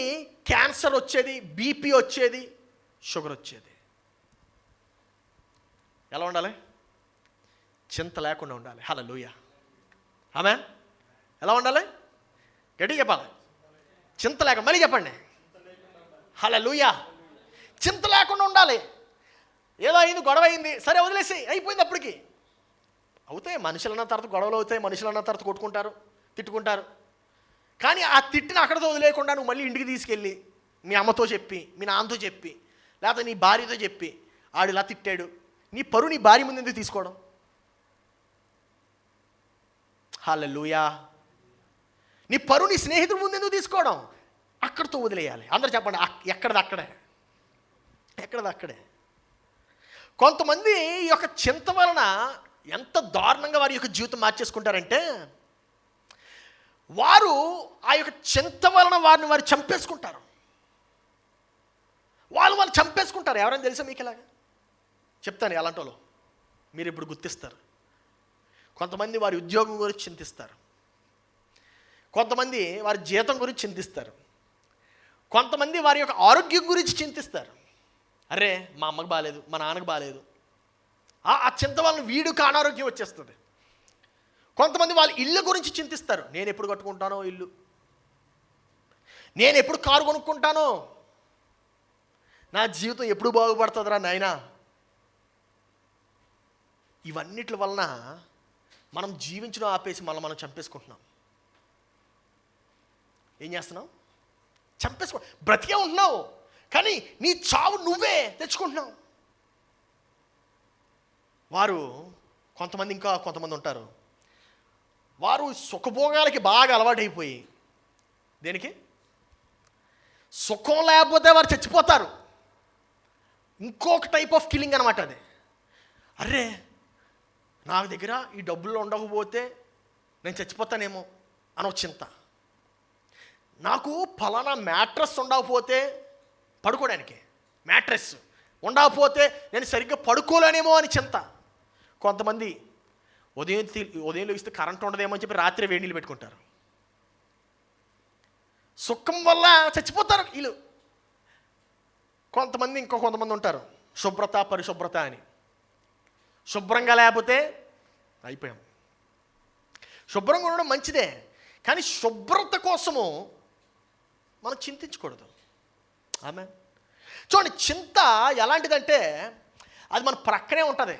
క్యాన్సర్ వచ్చేది, బీపీ వచ్చేది, షుగర్ వచ్చేది. ఎలా ఉండాలి? చింత లేకుండా ఉండాలి. హల్లెలూయా. ఆమేన్. ఎలా ఉండాలి? గట్టిగా చెప్పాలి. చింత లేక, మళ్ళీ చెప్పండి. హల్లెలూయా. చింత లేకుండా ఉండాలి. ఏదో అయింది, గొడవ అయింది, సరే వదిలేసి అయిపోయింది. అప్పటికి అవుతాయి, మనుషులు అన్న తర్వాత గొడవలు అవుతాయి, మనుషులు అన్న తర్వాత కొట్టుకుంటారు, తిట్టుకుంటారు. కానీ ఆ తిట్టిన అక్కడితో వదిలేకుండా నువ్వు మళ్ళీ ఇంటికి తీసుకెళ్ళి మీ అమ్మతో చెప్పి, మీ నాన్నతో చెప్పి, లేకపోతే నీ భార్యతో చెప్పి, ఆడు ఇలా తిట్టాడు, నీ పరువు నీ భార్య ముందు ఎందుకు తీసుకోవడం? హల్లెలూయా. నీ పరువు నీ స్నేహితుడి ముందు ఎందుకు తీసుకోవడం? అక్కడితో వదిలేయాలి. అందరూ చెప్పండి, ఎక్కడది అక్కడే, ఎక్కడది అక్కడే. కొంతమంది ఈ యొక్క చింత వలన ఎంత దారుణంగా వారి యొక్క జీవితం మార్చేసుకుంటారంటే, వారు ఆ యొక్క చింత వలన వారు చంపేసుకుంటారు. వాళ్ళు చంపేసుకుంటారు. ఎవరైనా తెలుసా మీకు ఇలాగా? చెప్తాను ఎలాంటి వాళ్ళు మీరు ఇప్పుడు గుర్తిస్తారు. కొంతమంది వారి ఉద్యోగం గురించి చింతిస్తారు, కొంతమంది వారి జీతం గురించి చింతిస్తారు, కొంతమంది వారి యొక్క ఆరోగ్యం గురించి చింతిస్తారు. అరే మా అమ్మకి బాగాలేదు, మా నాన్నకు బాగాలేదు, ఆ చింత వలన వీడికి అనారోగ్యం వచ్చేస్తుంది. కొంతమంది వాళ్ళ ఇల్లు గురించి చింతిస్తారు. నేను ఎప్పుడు కట్టుకుంటానో ఇల్లు, నేను ఎప్పుడు కారు కొనుక్కుంటానో, నా జీవితం ఎప్పుడు బాగుపడుతుందిరా నాయనా. ఇవన్నిటి వలన మనం జీవించడం ఆపేసి మనం చంపేసుకుంటున్నాం. ఏం చేస్తున్నాం? బ్రతికే ఉంటున్నావు, కానీ నీ చావు నువ్వే తెచ్చుకుంటున్నావు. వారు కొంతమంది ఉంటారు, వారు సుఖభోగాలకి బాగా అలవాటైపోయి, దేనికి? సుఖం లేకపోతే వారు చచ్చిపోతారు. ఇంకొక టైప్ ఆఫ్ కిల్లింగ్ అనమాట అది. అరే నా దగ్గర ఈ డబ్బులు ఉండకపోతే నేను చచ్చిపోతానేమో అని ఒక చింత. నాకు ఫలానా మ్యాట్రెస్ ఉండకపోతే, పడుకోవడానికి మ్యాట్రెస్ ఉండకపోతే నేను సరిగ్గా పడుకోలేనేమో అని చింత. కొంతమంది ఉదయం ఇస్తే కరెంట్ ఉండదేమో అని చెప్పి రాత్రి వేడి నీళ్ళు పెట్టుకుంటారు. సుఖం వల్ల చచ్చిపోతారు వీళ్ళు. కొంతమంది ఉంటారు, శుభ్రత పరిశుభ్రత అని. శుభ్రంగా లేకపోతే అయిపోయాం. శుభ్రంగా ఉండడం మంచిదే, కానీ శుభ్రత కోసము మనం చింతించకూడదు. ఆమె చూడండి, చింత ఎలాంటిదంటే అది మన ప్రక్కనే ఉంటుంది,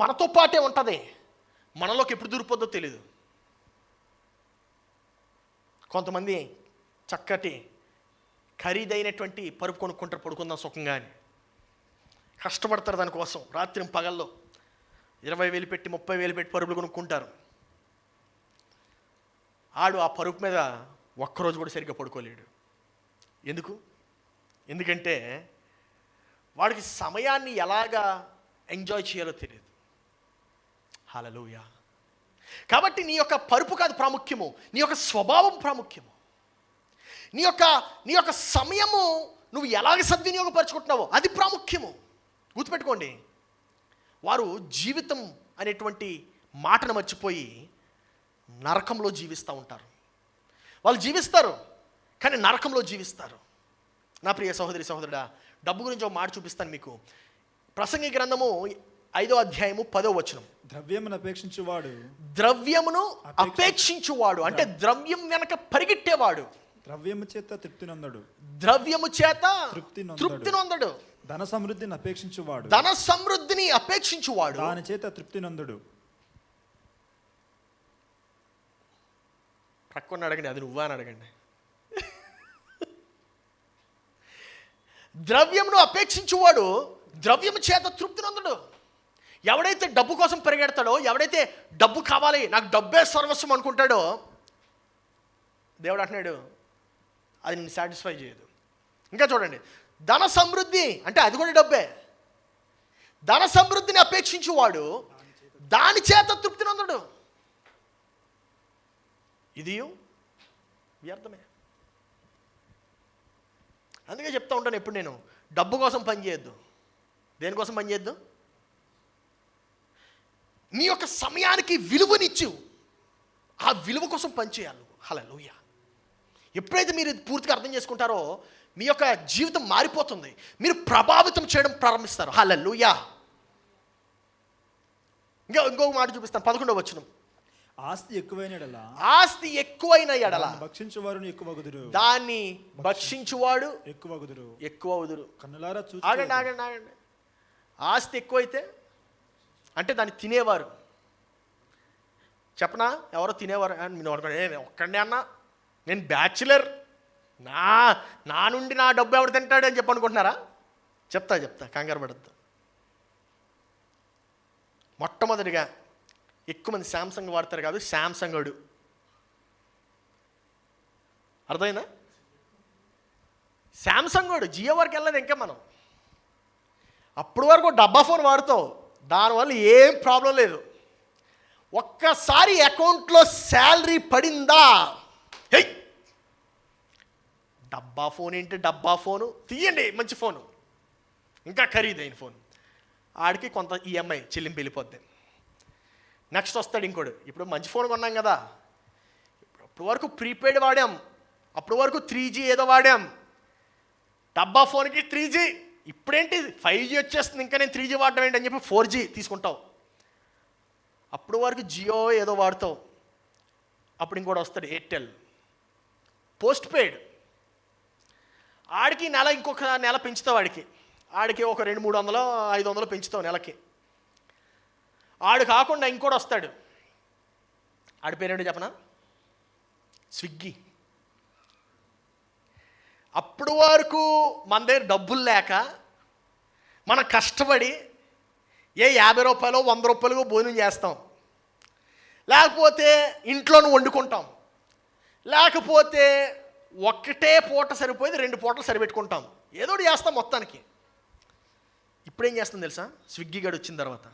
మనతో పాటే ఉంటుంది, మనలోకి ఎప్పుడు దూరిపోద్దో తెలీదు. కొంతమంది చక్కటి ఖరీదైనటువంటి పరుపు కొనుక్కుంటారు, పడుకుందాం సుఖంగా అని. కష్టపడతారు దానికోసం, రాత్రి పగల్లో 20,000 పెట్టి 30,000 పెట్టి పరుపులు కొనుక్కుంటారు. ఆడు ఆ పరుపు మీద ఒక్కరోజు కూడా సరిగ్గా పడుకోలేడు. ఎందుకంటే వాడికి సమయాన్ని ఎలాగా ఎంజాయ్ చేయాలో తెలియదు. హల్లెలూయా. కాబట్టి నీ యొక్క పరుపు కాదు ప్రాముఖ్యము, నీ యొక్క స్వభావం ప్రాముఖ్యము. నీ యొక్క సమయము నువ్వు ఎలాగ సద్వినియోగపరచుకుంటున్నావో అది ప్రాముఖ్యము. గుర్తుపెట్టుకోండి, వారు జీవితం అనేటువంటి మాటను మర్చిపోయి నరకంలో జీవిస్తూ ఉంటారు. వాళ్ళు జీవిస్తారు, కానీ నరకంలో జీవిస్తారు. నా ప్రియ సహోదరి సహోదరుడా, డబ్బు గురించి ఒక మాట చూపిస్తాను మీకు. ప్రసంగి గ్రంథము 5వ అధ్యాయము 10వ వచనం. ద్రవ్యమును అపేక్షించువాడు అంటే ద్రవ్యం వెనక పరిగెట్టేవాడు ద్రవ్యము చేత తృప్తి నొందడు. ధన సమృద్ధిని అపేక్షించువాడు దాని చేత తృప్తి నొందడు. ప్రక్కన అడగండి, అది నువ్వా అని అడగండి. ద్రవ్యమును అపేక్షించువాడు ద్రవ్యము చేత తృప్తి నొందడు. ఎవడైతే డబ్బు కోసం పరిగెడతాడో, ఎవడైతే డబ్బు కావాలి, నాకు డబ్బే సర్వస్వం అనుకుంటాడో, దేవుడు అంటున్నాడు అది నిన్ను సాటిస్ఫై చేయదు. ఇంకా చూడండి, ధన సమృద్ధి అంటే అది కూడా డబ్బే. ధన సమృద్ధిని అపేక్షించువాడు దాని చేత తృప్తి నొందడు. ఇది వ్యర్థమే. అందుకే చెప్తా ఉంటాను ఎప్పుడు నేను, డబ్బు కోసం పనిచేయద్దు. దేనికోసం పనిచేయద్దు? నీ యొక్క సమయానికి విలువనిచ్చు, ఆ విలువ కోసం పనిచేయాలి. హల్లెలూయా. ఎప్పుడైతే మీరు పూర్తిగా అర్థం చేసుకుంటారో మీ యొక్క జీవితం మారిపోతుంది, మీరు ప్రభావితం చేయడం ప్రారంభిస్తారు. హల్లెలూయా. ఇంకొక మాట చూపిస్తాను, 11వ వచనం. ఆస్తి ఎక్కువైన ఎడల దాన్ని భక్షించువాడు ఎక్కువగుదురు. కన్నులారా చూసి ఆగండి. ఆస్తి ఎక్కువైతే అంటే దాన్ని తినేవారు. చెప్పనా? ఎవరో తినేవారు అని మీరు ఒక్కడే అన్నా, నేను బ్యాచులర్, నా నుండి నా డబ్బు ఎవరు తింటాడు అని చెప్పనుకుంటున్నారా? చెప్తా కంగారు పడద్దు. మొట్టమొదటిగా ఎక్కువ మంది శాంసంగ్ వాడతారు కాదు, శాంసంగ్ వాడు. అర్థమైందా? శాంసంగ్ వాడు. జియో వరకు వెళ్ళలేదు ఇంకా మనం. అప్పటి వరకు డబ్బా ఫోన్ వాడుతావు, దానివల్ల ఏం ప్రాబ్లం లేదు. ఒక్కసారి అకౌంట్లో శాలరీ పడిందా, హెయ్ డబ్బా ఫోన్ ఏంటి, డబ్బా ఫోను తీయండి, మంచి ఫోను, ఇంకా ఖరీదైన ఫోన్, ఆడికి కొంత ఈఎంఐ చెల్లింపు వెళ్ళిపోద్ది. నెక్స్ట్ వస్తాడు ఇంకోడు, ఇప్పుడు మంచి ఫోన్ కొన్నాం కదా, అప్పటి వరకు ప్రీపెయిడ్ వాడాం, అప్పటి వరకు 3G ఏదో వాడాం, డబ్బా ఫోన్కి 3G, ఇప్పుడేంటి 5G వచ్చేస్తుంది, ఇంకా నేను 3G వాడడం ఏంటి అని చెప్పి 4G తీసుకుంటావు. అప్పుడు వరకు జియో ఏదో వాడతావు. అప్పుడు ఇంకోటి వస్తాడు ఎయిర్టెల్ పోస్ట్ పెయిడ్, ఆడికి నెల ఇంకొక నెల పెంచుతావు, ఆడికి ఒక 200-300 500 పెంచుతావు నెలకి. ఆడు కాకుండా ఇంకోటి వస్తాడు, ఆడి పేరేంటో చెప్పనా, స్విగ్గీ. అప్పుడు వరకు మన దగ్గర డబ్బులు లేక మనం కష్టపడి ఏ 50 రూపాయలు 100 రూపాయలు భోజనం చేస్తాం, లేకపోతే ఇంట్లోనూ వండుకుంటాం, లేకపోతే ఒక్కటే పూట సరిపోయేది 2 పూటలు సరిపెట్టుకుంటాం, ఏదో ఒకటి చేస్తాం మొత్తానికి. ఇప్పుడేం చేస్తాం తెలుసా, స్విగ్గీ గడు వచ్చిన తర్వాత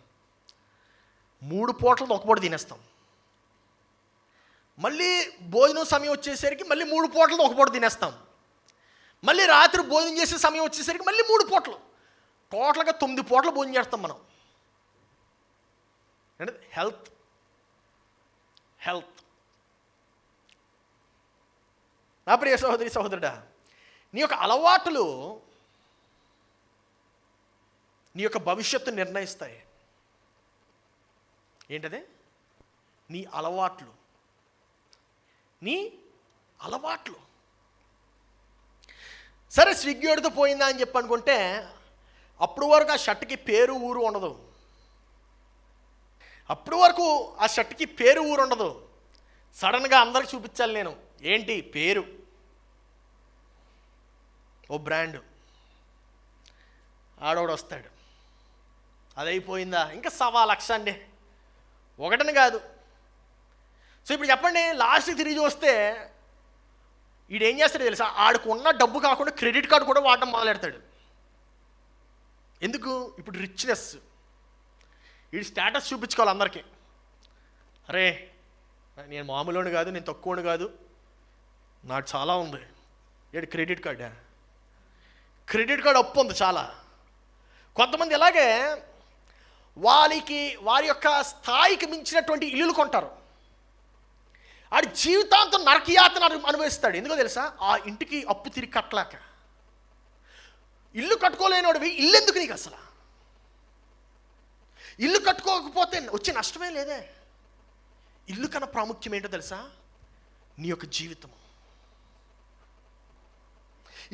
3 పూటలు ఒక పూట తినేస్తాం, మళ్ళీ భోజనం సమయం వచ్చేసరికి మళ్ళీ 3 పూటలు ఒక పూట తినేస్తాం, మళ్ళీ రాత్రి భోజనం చేసే సమయం వచ్చేసరికి మళ్ళీ 3 పూటలు, టోటల్గా 9 పూటలు భోజనం చేస్తాం మనం. అంటే హెల్త్ నా ప్రియ సహోదరి సహోదరుడా, నీ యొక్క అలవాటులు నీ యొక్క భవిష్యత్తు నిర్ణయిస్తాయి. ఏంటది? నీ అలవాట్లు. సరే స్విగ్గీ వాడితో పోయిందా అని చెప్పి అనుకుంటే, అప్పుడు వరకు ఆ షర్ట్కి పేరు ఊరు ఉండదు, అప్పుడు వరకు ఆ షర్ట్కి పేరు ఊరు ఉండదు. సడన్గా అందరికి చూపించాలి నేను, ఏంటి పేరు, ఓ బ్రాండ్, ఆడోడు వస్తాడు, అదైపోయిందా ఇంకా 1,00,000 అండి, ఒకటని కాదు. సో ఇప్పుడు చెప్పండి, లాస్ట్కి తిరిగి వస్తే వీడేం చేస్తాడు తెలుసా, ఆడుకున్న డబ్బు కాకుండా క్రెడిట్ కార్డు కూడా వాడడం మొదలెడతాడు. ఎందుకు? ఇప్పుడు రిచ్నెస్, వీడి స్టేటస్ చూపించుకోవాలి అందరికీ. అరే నేను మామూలుని కాదు, నేను తక్కువని కాదు, నాకు చాలా ఉంది. ఏడు క్రెడిట్ కార్డు అప్పు ఉంది చాలా. కొంతమంది ఇలాగే వారి యొక్క స్థాయికి మించినటువంటి ఇల్లులు కొంటారు, ఆడి జీవితాంతం నరకయాతన అనుభవిస్తాడు. ఎందుకో తెలుసా, ఆ ఇంటికి అప్పు తిరిగి కట్టలేక. ఇల్లు కట్టుకోలేనివాడివి ఇల్లు ఎందుకు నీకు అసలు? ఇల్లు కట్టుకోకపోతే వచ్చే నష్టమే లేదే. ఇల్లు కన్నా ప్రాముఖ్యం ఏంటో తెలుసా, నీ యొక్క జీవితము.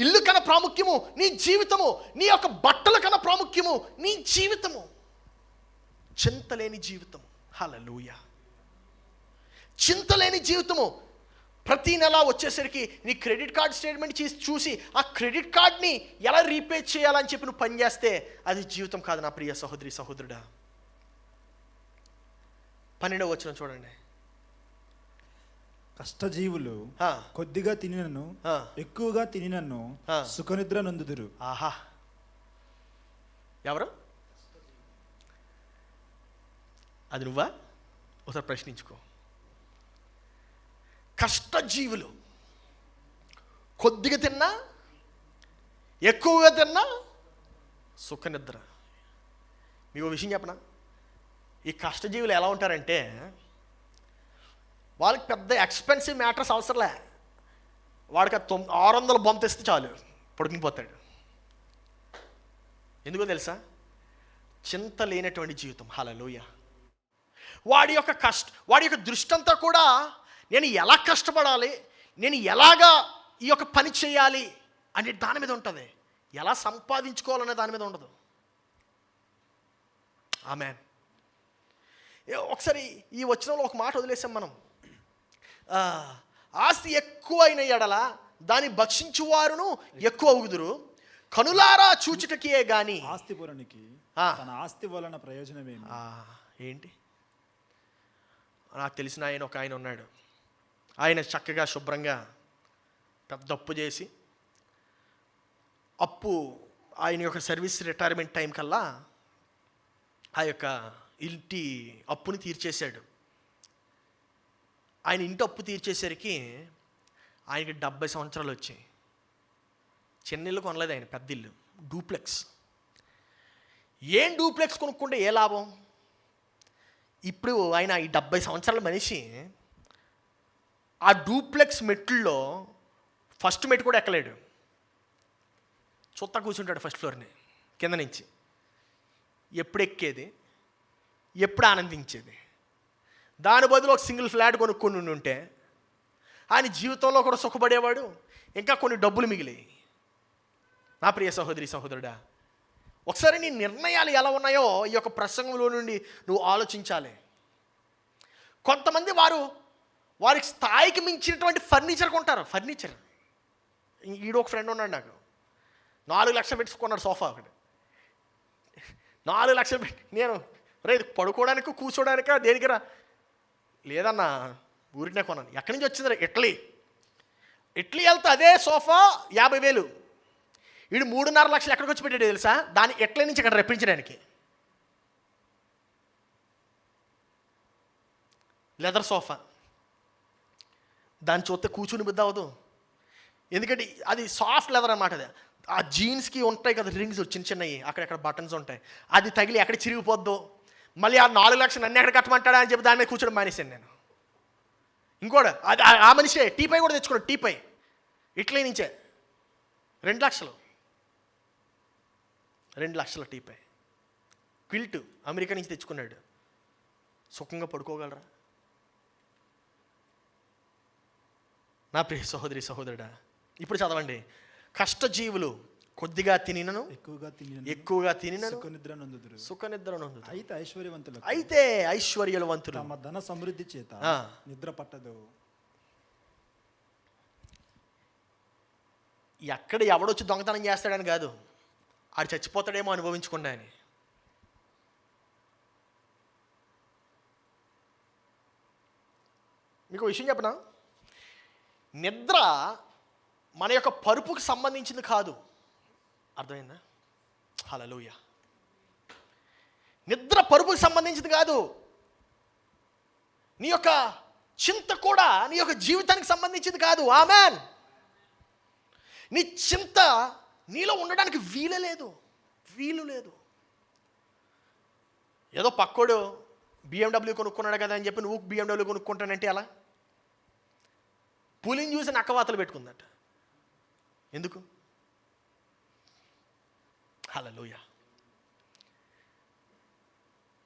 ఇల్లు కన్నా ప్రాముఖ్యము నీ జీవితము, నీ యొక్క బట్టల కన్నా ప్రాముఖ్యము నీ జీవితము. చింతలేని జీవితము. హల్లెలూయా. చింతలేని జీవితము. ప్రతి నెల వచ్చేసరికి నీ క్రెడిట్ కార్డ్ స్టేట్మెంట్ చూసి ఆ క్రెడిట్ కార్డ్ని ఎలా రీపే చేయాలని చెప్పి నువ్వు పనిచేస్తే అది జీవితం కాదు నా ప్రియ సహోదరి సహోదరుడా. 12వ వచనం చూడండి. కష్టజీవులు కొద్దిగా తినినను ఎక్కువగా తినినను సుఖనిద్ర నొందుదురు. ఆహా, ఎవరు? అది నువ్వా? ఒకసారి ప్రశ్నించుకో. కష్టజీవులు కొద్దిగా తిన్నా ఎక్కువగా తిన్నా సుఖనిద్ర. మీకు విషయం చెప్పనా, ఈ కష్టజీవులు ఎలా ఉంటారంటే వాళ్ళకి పెద్ద ఎక్స్పెన్సివ్ మ్యాటర్స్ అవసరంలే, వాడికి 600 బొమ్మ తెస్తే చాలు పడుకునిపోతాడు. ఎందుకో తెలుసా, చింత లేనటువంటి జీవితం. హల్లెలూయా. వాడి యొక్క దృష్టి అంతా కూడా నేను ఎలా కష్టపడాలి, నేను ఎలాగా ఈ యొక్క పని చేయాలి అనే దాని మీద ఉంటుంది, ఎలా సంపాదించుకోవాలనే దాని మీద ఉండదు. ఆమేన్. ఒకసారి ఈ వచనంలో ఒక మాట వదిలేసాం మనం. ఆస్తి ఎక్కువైన ఎడల దాన్ని భక్షించువారును ఎక్కువ అవుదురు, కనులారా చూచుటకే గాని ఆస్తి పురునికి తన ఆస్తి వలన ప్రయోజనమేమి. ఏంటి? నాకు తెలిసిన ఒక ఆయన ఉన్నాడు. ఆయన చక్కగా శుభ్రంగా పెద్ద అప్పు చేసి, ఆయన యొక్క సర్వీస్ రిటైర్మెంట్ టైం కల్లా ఆ యొక్క ఇంటి అప్పుని తీర్చేశాడు. ఆయన ఇంటి అప్పు తీర్చేసరికి ఆయనకి 70 సంవత్సరాలు వచ్చాయి. చిన్న ఇల్లు కొనలేదు ఆయన, పెద్ద ఇల్లు, డూప్లెక్స్. ఏం డూప్లెక్స్ కొనుక్కుంటే ఏ లాభం? ఇప్పుడు ఆయన ఈ 70 సంవత్సరాల మనిషి ఆ డూప్లెక్స్ మెట్లలో ఫస్ట్ మెట్టు కూడా ఎక్కలేడు. చుత్తా కూర్చుంటాడు ఫస్ట్ ఫ్లోర్ని కింద నుంచి. ఎప్పుడు ఎక్కేది, ఎప్పుడు ఆనందించేది? దాని బదులు ఒక సింగిల్ ఫ్లాట్ కొనుక్కొని ఉంటే ఆయన జీవితంలో కూడా సుఖపడేవాడు, ఇంకా కొన్ని డబ్బులు మిగిలాయి. నా ప్రియ సహోదరి సహోదరుడా, ఒకసారి నీ నిర్ణయాలు ఎలా ఉన్నాయో ఈ యొక్క ప్రసంగంలో నుండి నువ్వు ఆలోచించాలి. కొంతమంది వారి స్థాయికి మించినటువంటి ఫర్నిచర్ కొంటారు. ఫర్నిచర్, ఈడు ఒక ఫ్రెండ్ ఉన్నాడు నాకు, 4 లక్షలు పెట్టుకున్నాడు సోఫా ఒకటి. 4 లక్షలు పెట్టి నేను రైతు పడుకోవడానికి కూర్చోడానికా దేనికిరా? లేదన్నా ఊరినే కొన్నాను. ఎక్కడి నుంచి వచ్చిందిరా? ఇట్లీ వెళ్తే అదే సోఫా 50,000. వీడు 3.5 లక్షలు ఎక్కడికి వచ్చి పెట్టాడు తెలుసా? దాన్ని ఇట్లీ నుంచి ఇక్కడ రప్పించడానికి. లెదర్ సోఫా, దాన్ని చూస్తే కూర్చుని బుద్ధి అవ్వదు. ఎందుకంటే అది సాఫ్ట్ లెదర్ అన్నమాట. అది ఆ జీన్స్కి ఉంటాయి కదా రింగ్స్, చిన్న చిన్నవి, అక్కడెక్కడ బటన్స్ ఉంటాయి. అది తగిలి ఎక్కడ చిరిగిపోద్దు. మళ్ళీ ఆ 4 లక్షలు నన్ను ఎక్కడ కట్టమంటాడా అని చెప్పి దాని మీద కూర్చోడం మానేశాను నేను. ఇంకోటి అది ఆ మనిషే టీపై కూడా తెచ్చుకున్నాడు. టీపై ఇట్లీ నుంచే 2 లక్షలు, 2 లక్షల టీపై. క్విల్ట్ అమెరికా నుంచి తెచ్చుకున్నాడు. సుఖంగా పడుకోగలరా? నా ప్రియ సహోదరి సహోదరుడా, ఇప్పుడు చదవండి. కష్టజీవులు కొద్దిగా తినినను ఎక్కువగా తినినను సుఖనిద్ర నొందుదురు. అయితే ఐశ్వర్యవంతులు తమ ధన సమృద్ధి చేత నిద్ర పట్టదు. ఎక్కడ ఎవడొచ్చి దొంగతనం చేస్తాడని కాదు, ఆడు చచ్చిపోతాడేమో అనుభవించకుండా అని. మీకు విషయం చెప్పనా? నిద్ర మన యొక్క పరుపుకు సంబంధించింది కాదు. అర్థమైందా? హల్లెలూయా. నిద్ర పరుపుకు సంబంధించింది కాదు. నీ యొక్క చింత కూడా నీ యొక్క జీవితానికి సంబంధించింది కాదు. ఆమేన్. నీ చింత నీలో ఉండడానికి వీలు లేదు. ఏదో పక్కోడు BMW కొనుక్కున్నాడు కదా అని చెప్పి నువ్వు BMW కొనుక్కుంటానంటే ఎలా? పులిని చూసి నక్కవాతలు పెట్టుకుందట. ఎందుకు? హల్లెలూయా.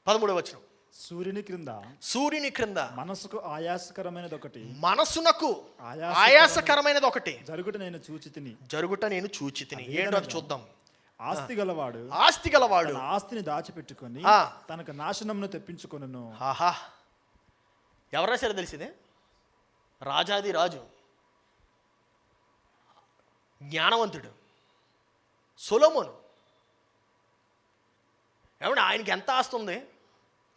13వ వచనం. సూర్యుని క్రింద మనసుకు ఆయాసకరమైనది ఒకటి జరుగుట నేను చూచితిని. ఏంటో చూద్దాం. ఆస్తి గలవాడు ఆస్తిని దాచిపెట్టుకొని తనకు నాశనమును తెప్పించుకొనును. ఆహా, ఎవరు రాశారో తెలిసిందే? రాజాది రాజు, జ్ఞానవంతుడు సొలొమోను. ఏమంటే ఆయనకి ఎంత ఆస్తి ఉంది?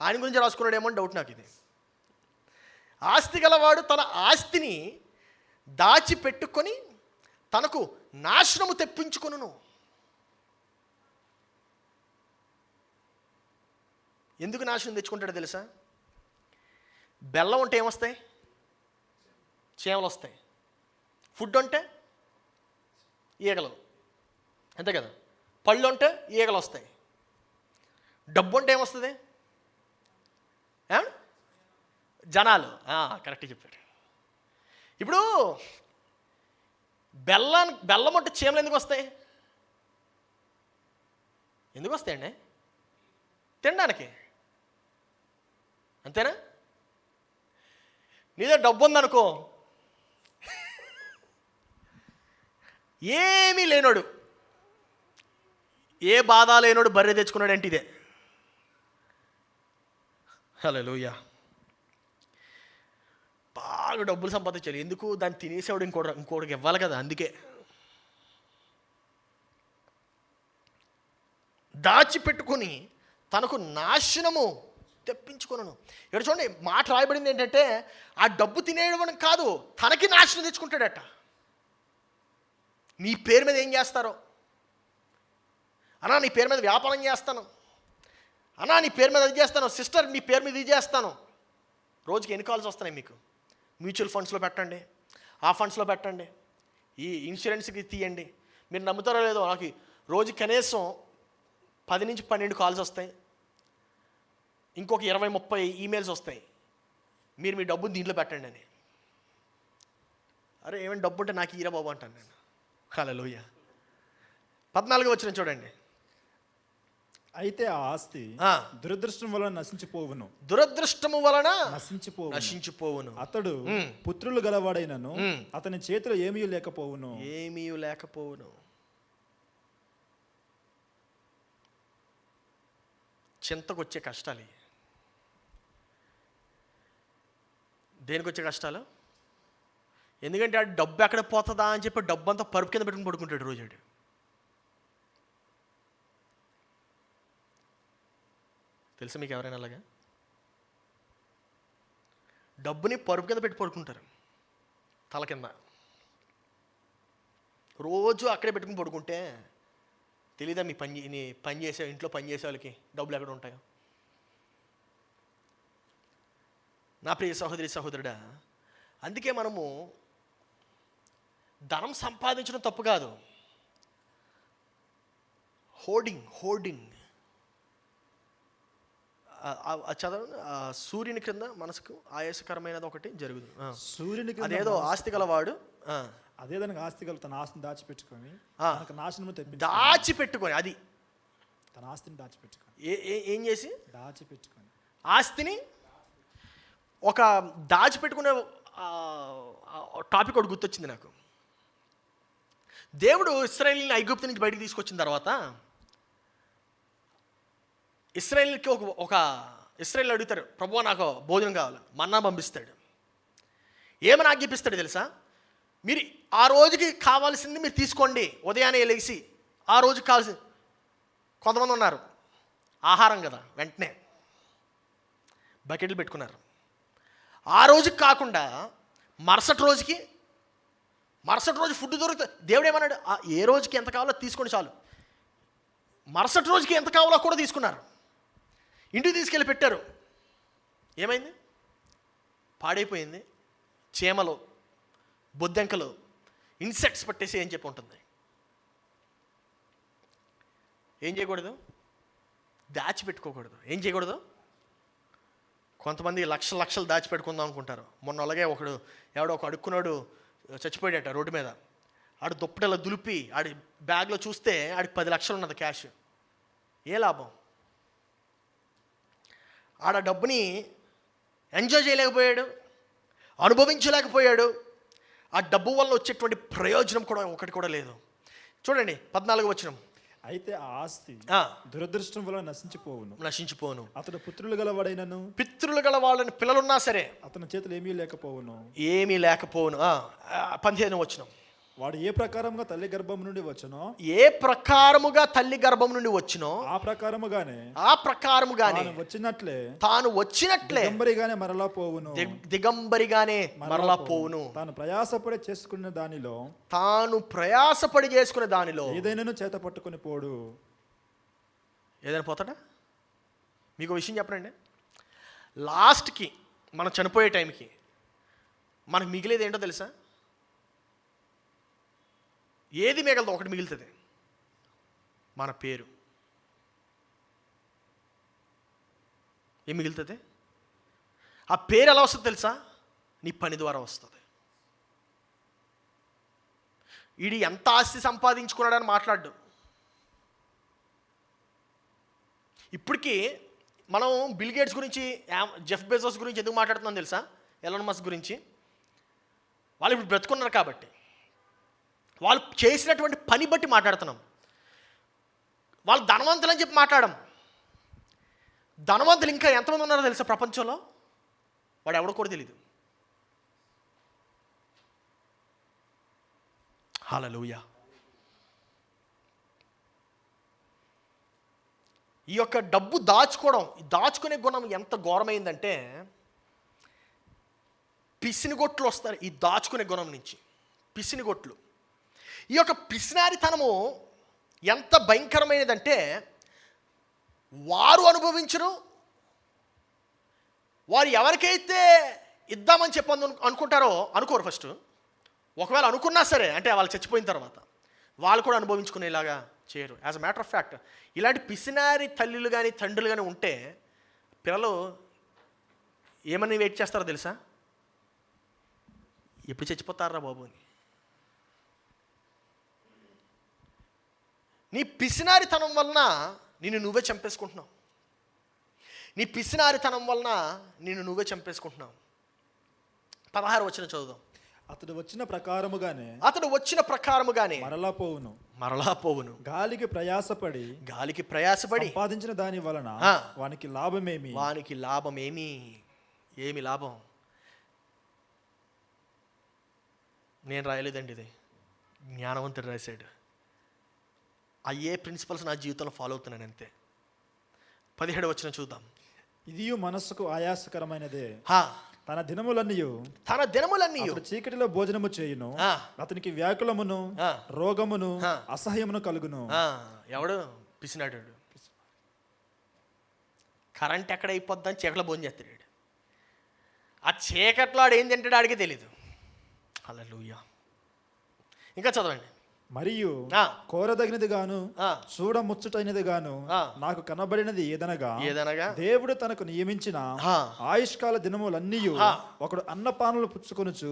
ఆయన గురించి రాసుకున్నాడేమో అని డౌట్ నాకు. ఇది ఆస్తి గలవాడు తన ఆస్తిని దాచిపెట్టుకొని తనకు నాశనము తెప్పించుకొనును. ఎందుకు నాశనం తెచ్చుకుంటాడో తెలుసా? బెల్లం ఉంటే ఏమొస్తాయి? చీమలు వస్తాయి. ఫుడ్ ఉంటే ఈగలు, అంతే కదా. పళ్ళు ఉంటే ఈగలు వస్తాయి. డబ్బు ఉంటే ఏమొస్తుంది? జనాలు. కరెక్ట్గా చెప్పాడు. ఇప్పుడు బెల్లం ఉంటే చీమలు ఎందుకు వస్తాయి? ఎందుకు వస్తాయండి? తినడానికి, అంతేనా? నీదో డబ్బు ఉందనుకో, ఏమీ లేనోడు, ఏ బాధ లేనోడు బర్రె తెచ్చుకున్నాడు అంటే ఇదే. హల్లెలూయా. బాగా డబ్బులు సంపాదించాలి. ఎందుకు? దాన్ని తినేసేవాడు ఇంకోటికి ఇవ్వాలి కదా. అందుకే దాచిపెట్టుకొని తనకు నాశనము తెప్పించుకొనును. ఇక్కడ చూడండి, మాట రాయబడింది ఏంటంటే ఆ డబ్బు తినేయడం కాదు, తనకి నాశనం తెచ్చుకుంటాడట. నీ పేరు మీద ఏం చేస్తారో, అన్నా నీ పేరు మీద వ్యాపారం చేస్తాను, అన్నా నీ పేరు మీద అది చేస్తాను, సిస్టర్ నీ పేరు మీద ఇది చేస్తాను. రోజుకి ఎన్ని కాల్స్ వస్తున్నాయి మీకు? మ్యూచువల్ ఫండ్స్లో పెట్టండి, ఆ ఫండ్స్లో పెట్టండి, ఈ ఇన్సూరెన్స్కి తీయండి. మీరు నమ్ముతారో లేదో, నాకు రోజు కనీసం 10 నుంచి 12 కాల్స్ వస్తాయి, ఇంకొక 20-30 ఈమెయిల్స్ వస్తాయి, మీరు మీ డబ్బుని దీంట్లో పెట్టండి అని. అరే ఏమైనా డబ్బు ఉంటే నాకు ఈరా బాబు అంటాను నేను. హల్లెలూయ. 14 వచ్చిన చూడండి. అయితే ఆ ఆస్తి దురదృష్టం వలన నశించిపోవును. దురదృష్టము వలన నశించిపోవును. అతడు పుత్రులు గలవాడైనను అతని చేతిలో ఏమీ లేకపోవును. చింతకొచ్చే కష్టాలు. దేనికి వచ్చే కష్టాలు? ఎందుకంటే ఆ డబ్బు ఎక్కడ పోతుందా అని చెప్పి డబ్బు అంతా పరుపు కింద పెట్టుకుని పడుకుంటాడు రోజు. తెలుసా మీకు ఎవరైనా అలాగా? డబ్బుని పరుపు కింద పెట్టి పడుకుంటారు, తల కింద రోజు అక్కడే పెట్టుకుని పడుకుంటే తెలీదా మీ పని చేసే ఇంట్లో పని చేసే వాళ్ళకి డబ్బులు ఎక్కడ ఉంటాయో? నా ప్రియ సహోదరి సహోదరుడా, అందుకే మనము ధనం సంపాదించడం తప్పు కాదు. హోర్డింగ్ చదవండి. సూర్యుని క్రింద మనసుకు ఆయాసకరమైనది ఒకటి జరుగుతుంది. సూర్యుని అదేదో ఆస్తి గలవాడు, అదే దానికి ఆస్తి గల తన ఆస్తిని దాచిపెట్టుకొని నాశనము దాచిపెట్టుకొని, అది తన ఆస్తిని దాచిపెట్టుకొని ఏం చేసి దాచిపెట్టుకొని ఆస్తిని ఒక దాచిపెట్టుకునే టాపిక్ ఒకటి గుర్తొచ్చింది నాకు. దేవుడు ఇశ్రాయేలుని ఐగుప్తు నుంచి బయటికి తీసుకొచ్చిన తర్వాత ఇశ్రాయేలుకి ఒక ఇశ్రాయేలు అడుగుతారు, ప్రభువా నాకు భోజనం కావాలి, మన్నా పంపిస్తాడు. ఏమని ఆజ్ఞాపిస్తాడు తెలుసా? మీరు ఆ రోజుకి కావాల్సింది మీరు తీసుకోండి, ఉదయాన్నే లెగిసి ఆ రోజుకి కావాల్సింది. కొంతమంది ఉన్నారు ఆహారం కదా, వెంటనే బకెట్లు పెట్టుకున్నారు. ఆ రోజుకి కాకుండా మరుసటి రోజు ఫుడ్ దొరుకుతుంది. దేవుడు ఏమన్నాడు? ఏ రోజుకి ఎంత కావాలో తీసుకోండి చాలు. మరుసటి రోజుకి ఎంత కావాలో కూడా తీసుకున్నారు, ఇంటికి తీసుకెళ్ళి పెట్టారు. ఏమైంది? పాడైపోయింది. చీమలు, బొద్దెంకలు, ఇన్సెక్ట్స్ పట్టేసి ఏం చెప్పి ఉంటుంది. ఏం చేయకూడదు? దాచిపెట్టుకోకూడదు. ఏం చేయకూడదు? కొంతమంది లక్షలు దాచిపెట్టుకుందాం అనుకుంటారు. మొన్న అలాగే ఎవడో ఒక అడుక్కున్నాడు, చచ్చిపోయాడట రోడ్డు మీద. ఆడు దుప్పటలా దులిపి ఆడి బ్యాగ్లో చూస్తే ఆడికి 10 లక్షలు ఉన్నది క్యాష్. ఏ లాభం? ఆడ డబ్బుని ఎంజాయ్ చేయలేకపోయాడు, అనుభవించలేకపోయాడు. ఆ డబ్బు వల్ల వచ్చేటువంటి ప్రయోజనం కూడా ఒకటి కూడా లేదు. చూడండి 14 వచనం. అయితే ఆ ఆస్తి దురదృష్టం వల్ల నశించిపోవును. అతడు పితరులు గల వాళ్ళని పిల్లలున్నా సరే అతని చేతులు ఏమీ లేకపోవును. 15 వచనం. వాడు ఏ ప్రకారముగా తల్లి గర్భం నుండి వచ్చునో ఆ ప్రకారముగానే తాను వచ్చినట్లే దిగంబరిగానే మరలా పోవును. తాను ప్రయాసపడి చేసుకునే దానిలో ఏదైనా చేత పట్టుకొని పోడు. ఏదైనా పోతాడా? మీకు విషయం చెప్పనండి, లాస్ట్కి మనం చనిపోయే టైంకి మనకు మిగిలేది ఏంటో తెలుసా? ఏది మిగలదు? ఒకటి మిగులుతుంది, మన పేరు. ఏం మిగులుతుంది? ఆ పేరు ఎలా వస్తుంది తెలుసా? నీ పని ద్వారా వస్తుంది. వీడు ఎంత ఆస్తి సంపాదించుకున్నాడని మాట్లాడు. ఇప్పటికీ మనం బిల్ గేట్స్ గురించి, జెఫ్ బెజోస్ గురించి ఎందుకు మాట్లాడుతున్నాం తెలుసా? ఎలాన్ మస్క్ గురించి. వాళ్ళు ఇప్పుడు బ్రతుకున్నారు కాబట్టి, వాళ్ళు చేసినటువంటి పని బట్టి మాట్లాడుతున్నాం. వాళ్ళు ధనవంతులు అని చెప్పి మాట్లాడడం. ధనవంతులు ఇంకా ఎంతమంది ఉన్నారో తెలుసా ప్రపంచంలో? వాడు ఎవడో కూడా తెలీదు. హల్లెలూయా. ఈ యొక్క డబ్బు దాచుకోవడం, దాచుకునే గుణం ఎంత ఘోరమైందంటే పిసినిగొట్లు వస్తారు ఈ దాచుకునే గుణం నుంచి. పిసినిగొట్లు, ఈ యొక్క పిసినారితనము ఎంత భయంకరమైనదంటే వారు అనుభవించరు. వారు ఎవరికైతే ఇద్దామని చెప్పి అనుకుంటారో అనుకోరు ఫస్ట్. ఒకవేళ అనుకున్నా సరే అంటే వాళ్ళు చచ్చిపోయిన తర్వాత వాళ్ళు కూడా అనుభవించుకునేలాగా చేయరు. As a matter of fact ఇలాంటి పిసినారి తల్లులు కానీ తండ్రులు కానీ ఉంటే పిల్లలు ఏమని వెయిట్ చేస్తారో తెలుసా? ఎప్పుడు చచ్చిపోతారా బాబు అని. నీ పిసినారితనం వలన నిన్ను నువ్వే చంపేసుకుంటున్నావు. నీ పిసినారితనం వలన నిన్ను నువ్వే చంపేసుకుంటున్నావు. 16 వచనం చదువుదాం. అతడు వచ్చిన ప్రకారముగానే మరలా పోవును. గాలికి ప్రయాసపడి సంపాదించిన దాని వలన వానికి లాభమేమి? ఏమి లాభం? నేను రాయలేదండి, ఇది జ్ఞానవంతుడు రాశాడు. అయ్యే ప్రిన్సిపల్స్ నా జీవితంలో ఫాలో అవుతున్నాను అంతే. 17 వచనం చూద్దాం. ఇది మనస్సుకు ఆయాసకరమైనదే, తన దినములన్నీ చీకటిలో భోజనము చేయును, అతనికి వ్యాకులమును రోగమును అసహ్యమును కలుగును. ఎవడు పిసినాడు? కరెంట్ ఎక్కడ అయిపోద్దని చీకట్లో భోజనం చేస్తాడు. ఆ చీకట్లో ఆడు ఏం తింటాడు ఆడికి తెలీదు. హల్లెలూయా. ఇంకా చదవండి. మరియు కోరదగినది గాను చూడ ముచ్చటైనది గాను నాకు కనబడినది ఏదనగా దేవుడు తనకు నియమించిన ఆయుష్కాల దినములన్నీ ఒకడు అన్నపానములు పుచ్చుకొనుచు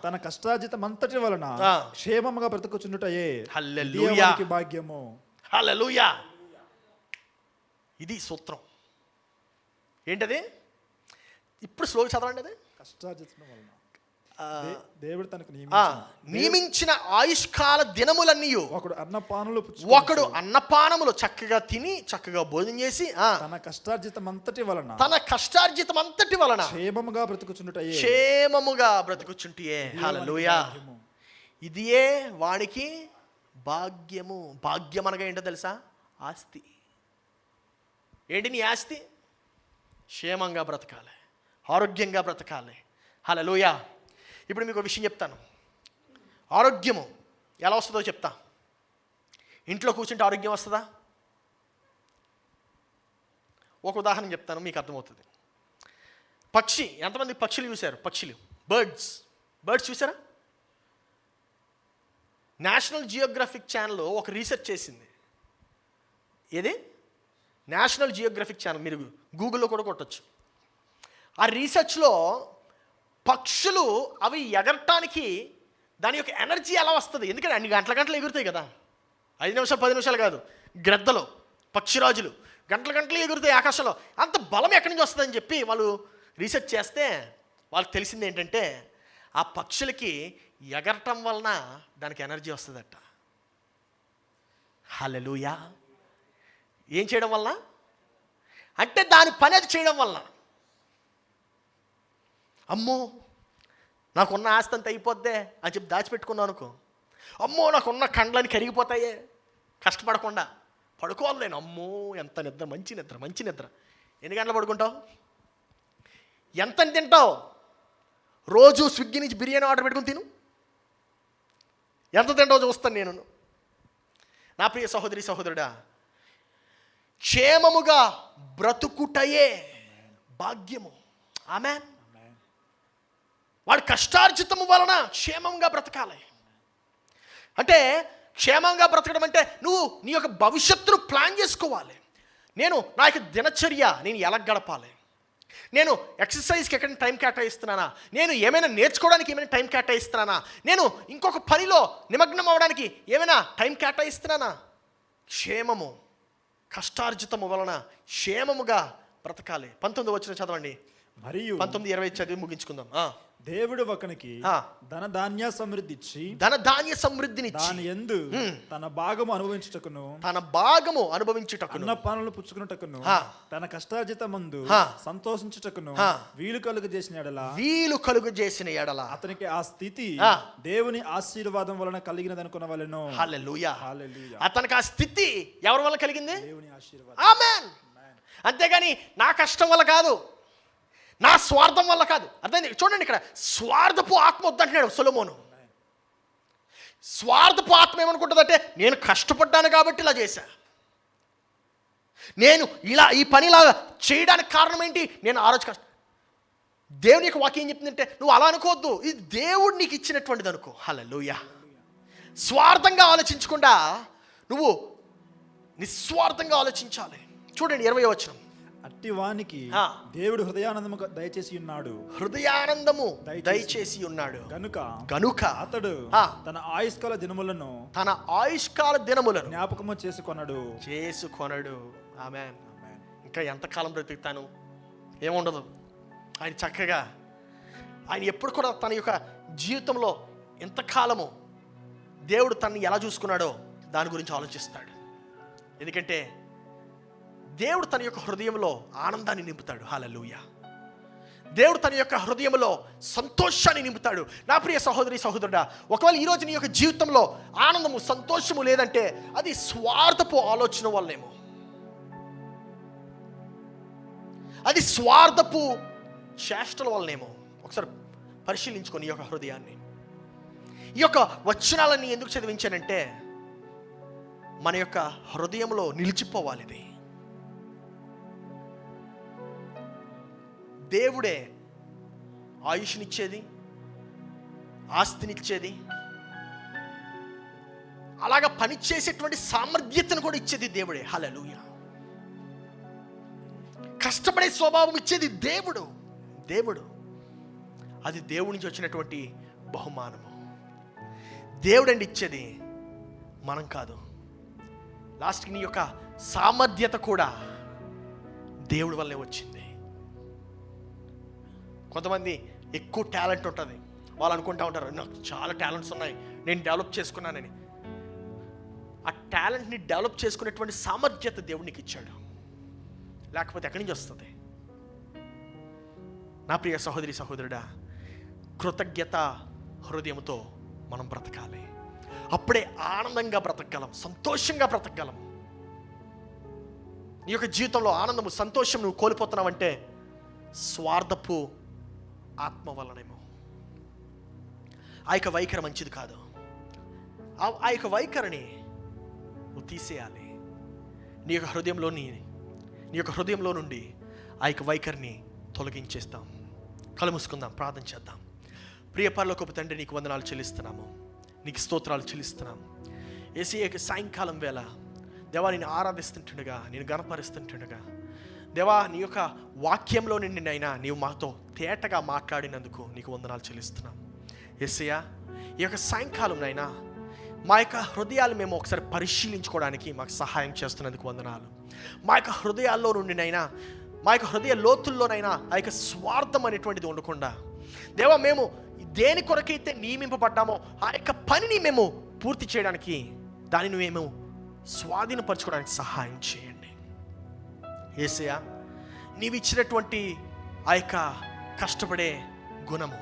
తన కష్టార్జితమంతటి వలన క్షేమముగా బ్రతుకుచుండుటయే దేవునికి భాగ్యము. హల్లెలూయా. ఇది సూత్రం. ఏంటది? ఇప్పుడు స్లోగా చదవండి. అది కష్టార్జితం వలన దేవుడు తనకు నియమించిన ఆయుష్కాల దినములన్నీ ఒకడు అన్నపానములు చక్కగా తిని చక్కగా భోజనం చేసి తన కష్టార్జితమంతటి వలన క్షేమముగా బ్రతుకుచుంటియే. హల్లెలూయా. ఇదియే వానికి భాగ్యము. భాగ్యం అనగా ఏంటో తెలుసా? ఆస్తి. ఏంటి నీ ఆస్తి? క్షేమంగా బ్రతకాలి, ఆరోగ్యంగా బ్రతకాలి. హల్లెలూయా. ఇప్పుడు మీకు ఒక విషయం చెప్తాను. ఆరోగ్యము ఎలా వస్తుందో చెప్తా. ఇంట్లో కూర్చుంటే ఆరోగ్యం వస్తుందా? ఒక ఉదాహరణ చెప్తాను, మీకు అర్థమవుతుంది. పక్షి, ఎంతమంది పక్షులు చూశారు? పక్షులు, బర్డ్స్ చూసారా? నేషనల్ జియోగ్రఫిక్ ఛానల్ ఒక రీసెర్చ్ చేసింది. ఏది? నేషనల్ జియోగ్రఫిక్ ఛానల్, మీరు గూగుల్లో కూడా కొట్టచ్చు. ఆ రీసెర్చ్లో పక్షులు అవి ఎగరటానికి దాని యొక్క ఎనర్జీ ఎలా వస్తుంది? ఎందుకంటే అన్ని గంటలు ఎగురుతాయి కదా, 5 నిమిషాలు 10 నిమిషాలు కాదు. గ్రద్దలు, పక్షిరాజులు గంటలు ఎగురుతాయి ఆకాశంలో. అంత బలం ఎక్కడి నుంచి వస్తుందని చెప్పి వాళ్ళు రీసెర్చ్ చేస్తే వాళ్ళకి తెలిసింది ఏంటంటే ఆ పక్షులకి ఎగరటం వలన దానికి ఎనర్జీ వస్తుందట. హల్లెలూయా. ఏం చేయడం వలన? అంటే దాని పని అది చేయడం వలన. అమ్మో నాకున్న ఆస్తి అంత అయిపోద్దే అని చెప్పి దాచిపెట్టుకున్నావు అనుకో, అమ్మో నాకున్న కండ్లని కరిగిపోతాయే కష్టపడకుండా పడుకోవాలి నేను. అమ్మో ఎంత నిద్ర, మంచి నిద్ర. ఎన్ని గంటలు పడుకుంటావు? ఎంత తింటావు? రోజు స్విగ్గీ నుంచి బిర్యానీ ఆర్డర్ పెట్టుకుని తిను. ఎంత తింటావు చూస్తాను నేను. నా ప్రియ సహోదరి సహోదరుడా, క్షేమముగా బ్రతుకుటయే భాగ్యము. ఆమేన్. వాడి కష్టార్జితము వలన క్షేమంగా బ్రతకాలి. అంటే క్షేమంగా బ్రతకడం అంటే నువ్వు నీ యొక్క భవిష్యత్తును ప్లాన్ చేసుకోవాలి. నా యొక్క దినచర్య నేను ఎలా గడపాలి? నేను ఎక్సర్సైజ్కి ఎక్కడ టైం కేటాయిస్తున్నానా? నేను ఏమైనా నేర్చుకోవడానికి ఏమైనా టైం కేటాయిస్తున్నానా? నేను ఇంకొక పనిలో నిమగ్నం అవ్వడానికి ఏమైనా టైం కేటాయిస్తున్నానా? క్షేమము, కష్టార్జితము వలన క్షేమముగా బ్రతకాలి. 19 వచనం చదవండి. మరియు 19-20 చదివి ముగించుకుందాం. దేవుడు ఒకనికి ధన ధాన్య సమృద్ధి ఇచ్చి దాని యందు తన భాగము అనుభవించుటకును అన్న పనులు పుచ్చుకున్నటకును తన కష్టార్జితమందు సంతోషించుటకును వీలు కలుగు చేసిన ఎడల అతనికి ఆ స్థితి దేవుని ఆశీర్వాదం వలన కలిగినది అనుకున్న వాళ్ళను. హల్లెలూయా. అతనికి ఆ స్థితి ఎవరి వల్ల కలిగింది? దేవుని ఆశీర్వాదం. ఆమేన్. అంతేగాని నా కష్టం వల్ల కాదు, నా స్వార్థం వల్ల కాదు. అర్థం చూడండి, ఇక్కడ స్వార్థపు ఆత్మ వద్దంటున్నాడు సొలొమోను. స్వార్థపు ఆత్మ ఏమనుకుంటుందంటే, నేను కష్టపడ్డాను కాబట్టి ఇలా చేశా, నేను ఇలా ఈ పనిలాగా చేయడానికి కారణం ఏంటి, నేను ఆ రోజు దేవుని యొక్క వాక్యం చెప్తుందంటే నువ్వు అలా అనుకోవద్దు, ఇది దేవుడు నీకు ఇచ్చినటువంటిది అనుకో. హల్లెలూయా. స్వార్థంగా ఆలోచించకుండా నువ్వు నిస్వార్థంగా ఆలోచించాలి. చూడండి 20వ వచనం. అట్టి వానికి దేవుడు హృదయానందము దయచేసి ఉన్నాడు గనుక అతడు తన ఆయుష్కాల దినములను జ్ఞాపకము చేసుకొనడు. ఆమేన్. ఇంకా ఎంతకాలం బ్రతుకుతాను ఏముండదు. ఆయన చక్కగా ఆయన ఎప్పుడు కూడా తన యొక్క జీవితంలో ఎంతకాలము దేవుడు తనని ఎలా చూసుకున్నాడో దాని గురించి ఆలోచిస్తాడు. ఎందుకంటే దేవుడు తన యొక్క హృదయంలో ఆనందాన్ని నింపుతాడు. హల్లెలూయా. దేవుడు తన యొక్క హృదయంలో సంతోషాన్ని నింపుతాడు. నా ప్రియ సహోదరి సహోదరుడా, ఒకవేళ ఈరోజు నీ యొక్క జీవితంలో ఆనందము సంతోషము లేదంటే అది స్వార్థపు ఆలోచన వల్లేమో, అది స్వార్థపు చేష్టల వల్లనేమో. ఒకసారి పరిశీలించుకొని ఈ యొక్క హృదయాన్ని. ఈ యొక్క వచనాలన్నీ ఎందుకు చదివించానంటే మన యొక్క హృదయంలో నిలిచిపోవాలి. ఇది దేవుడే ఆయుష్నిచ్చేది, ఆస్తినిచ్చేది, అలాగా పనిచేసేటువంటి సామర్థ్యతను కూడా ఇచ్చేది దేవుడే. హల్లెలూయా. కష్టపడే స్వభావం ఇచ్చేది దేవుడు. అది దేవుడి నుంచి వచ్చినటువంటి బహుమానము. దేవుడండి ఇచ్చేది, మనం కాదు. లాస్ట్కి నీ యొక్క సామర్థ్యత కూడా దేవుడి వల్లే వచ్చింది. కొంతమంది ఎక్కువ టాలెంట్ ఉంటుంది, వాళ్ళు అనుకుంటూ ఉంటారు నాకు చాలా టాలెంట్స్ ఉన్నాయి, నేను డెవలప్ చేసుకున్నానని. ఆ టాలెంట్ని డెవలప్ చేసుకునేటువంటి సామర్థ్యత దేవుడు నీకు ఇచ్చాడు, లేకపోతే ఎక్కడి నుంచి వస్తుంది? నా ప్రియ సహోదరి సహోదరుడా, కృతజ్ఞత హృదయంతో మనం బ్రతకాలి. అప్పుడే ఆనందంగా బ్రతకగలం, సంతోషంగా బ్రతకగలం. నీ యొక్క జీవితంలో ఆనందము సంతోషం నువ్వు కోల్పోతున్నావంటే స్వార్థపు ఆత్మ వలనేమో. ఆ యొక్క వైఖరి మంచిది కాదు. ఆ యొక్క వైఖరిని నువ్వు తీసేయాలి. నీ యొక్క హృదయంలో నుండి ఆ యొక్క వైఖరిని తొలగించేస్తాం. కళ్ళు మూసుకుందాం, ప్రార్థన చేద్దాం. ప్రియ పరలోకపు తండ్రి, నీకు వందనాలు చెల్లిస్తున్నాము, నీకు స్తోత్రాలు చెల్లిస్తున్నాము. యేసయ్య సాయంకాలం వేళ దేవా నేను ఆరాధిస్తుంటుండగా, నేను గణపరుస్తుంటుండగా దేవా నీ యొక్క వాక్యంలో నిన్నైనా నీవు మాతో తేటగా మాట్లాడినందుకు నీకు వందనాలు చెల్లిస్తున్నాం. యేసయ్య ఈ యొక్క సాయంకాలంనైనా మా యొక్క హృదయాలు మేము ఒకసారి పరిశీలించుకోవడానికి మాకు సహాయం చేస్తున్నందుకు వందనాలు. మా యొక్క హృదయాల్లో నుండినైనా, మా యొక్క హృదయ లోతుల్లోనైనా ఆ యొక్క స్వార్థం అనేటువంటిది ఉండకుండా దేవా మేము దేని కొరకైతే నియమింపబడ్డామో ఆ యొక్క పనిని మేము పూర్తి చేయడానికి, దానిని మేము స్వాధీనపరచుకోవడానికి సహాయం చేయండి. యేసయ్య నీవు ఇచ్చినటువంటి ఆ యొక్క కష్టపడే గుణము,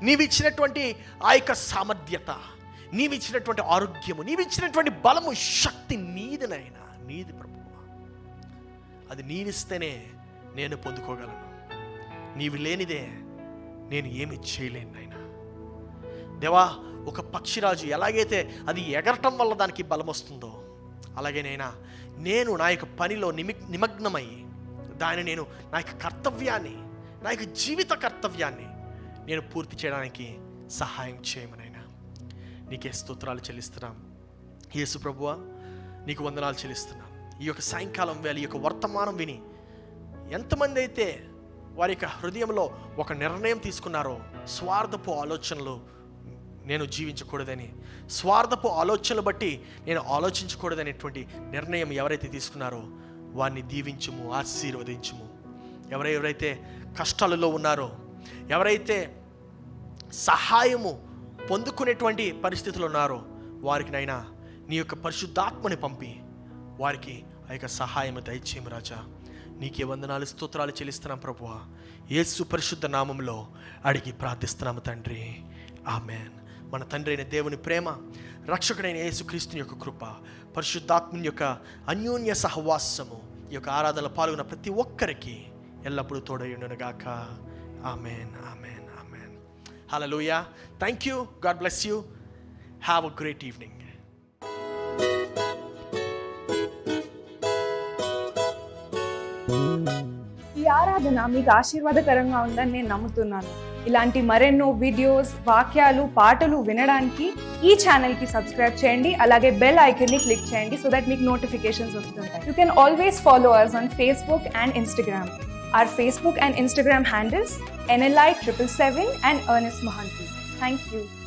నీవు ఇచ్చినటువంటి ఆ యొక్క సామర్థ్యత, నీవు ఇచ్చినటువంటి ఆరోగ్యము, నీవు ఇచ్చినటువంటి బలము, శక్తి నీదినైనా, నీది ప్రభువా. అది నీవిస్తేనే నేను పొందుకోగలను. నీవు లేనిదే నేను ఏమి చేయలేను నాయనా. దేవా ఒక పక్షిరాజు ఎలాగైతే అది ఎగరటం వల్ల దానికి బలం వస్తుందో, అలాగేనైనా నేను నా యొక్క పనిలో నిమగ్నమై దాన్ని నేను నా యొక్క కర్తవ్యాన్ని, నా యొక్క జీవిత కర్తవ్యాన్ని నేను పూర్తి చేయడానికి సహాయం చేయమనైనా నీకే స్తోత్రాలు చెల్లిస్తున్నాం. యేసు ప్రభువా నీకు వందనాలు చెల్లిస్తున్నాం. ఈ యొక్క సాయంకాలం వేళ ఈ యొక్క వర్తమానం విని ఎంతమంది అయితే వారి యొక్క హృదయంలో ఒక నిర్ణయం తీసుకున్నారో, స్వార్థపు ఆలోచనలు నేను జీవించకూడదని, స్వార్థపు ఆలోచనలు బట్టి నేను ఆలోచించకూడదనేటువంటి నిర్ణయం ఎవరైతే తీసుకున్నారో వారిని దీవించుము, ఆశీర్వదించుము. ఎవరైతే కష్టాలలో ఉన్నారో, ఎవరైతే సహాయము పొందుకునేటువంటి పరిస్థితులు ఉన్నారో వారికి నైనా నీ యొక్క పరిశుద్ధాత్మని పంపి వారికి ఆ యొక్క సహాయము దయచేయము రాజా. నీకే వందనాలు స్తోత్రాలు చెల్లిస్తున్నాం ప్రభువా. యేసు పరిశుద్ధ నామంలో అడిగి ప్రార్థిస్తున్నాము తండ్రి, ఆమెన్. మన తండ్రి అయిన దేవుని ప్రేమ, రక్షకుడైన యేసుక్రీస్తుని యొక్క కృప, పరిశుద్ధాత్మని యొక్క అన్యోన్య సహవాసము ఈ యొక్క ఆరాధనలో పాల్గొన్న ప్రతి ఒక్కరికి ఎల్లప్పుడూ తోడయుండునుగాక. Amen, amen, amen. Hallelujah. Thank you. God bless you. Have a great evening. ఈ ఆరాధన మీకు ఆశీర్వాదకరంగా ఉందని నేను నమ్ముతున్నాను. ఇలాంటి మరెన్నో వీడియోస్, వాక్యాలు, పాటలు వినడానికి ఈ ఛానల్కి సబ్స్క్రైబ్ చేయండి. అలాగే బెల్ ఐకాన్ని క్లిక్ చేయండి సో దట్ మీకు నోటిఫికేషన్స్ వస్తుంటాయి. You can always follow us on Facebook and Instagram. Our Facebook and Instagram handles NLI 777 and Ernest Mohanty. Thank you.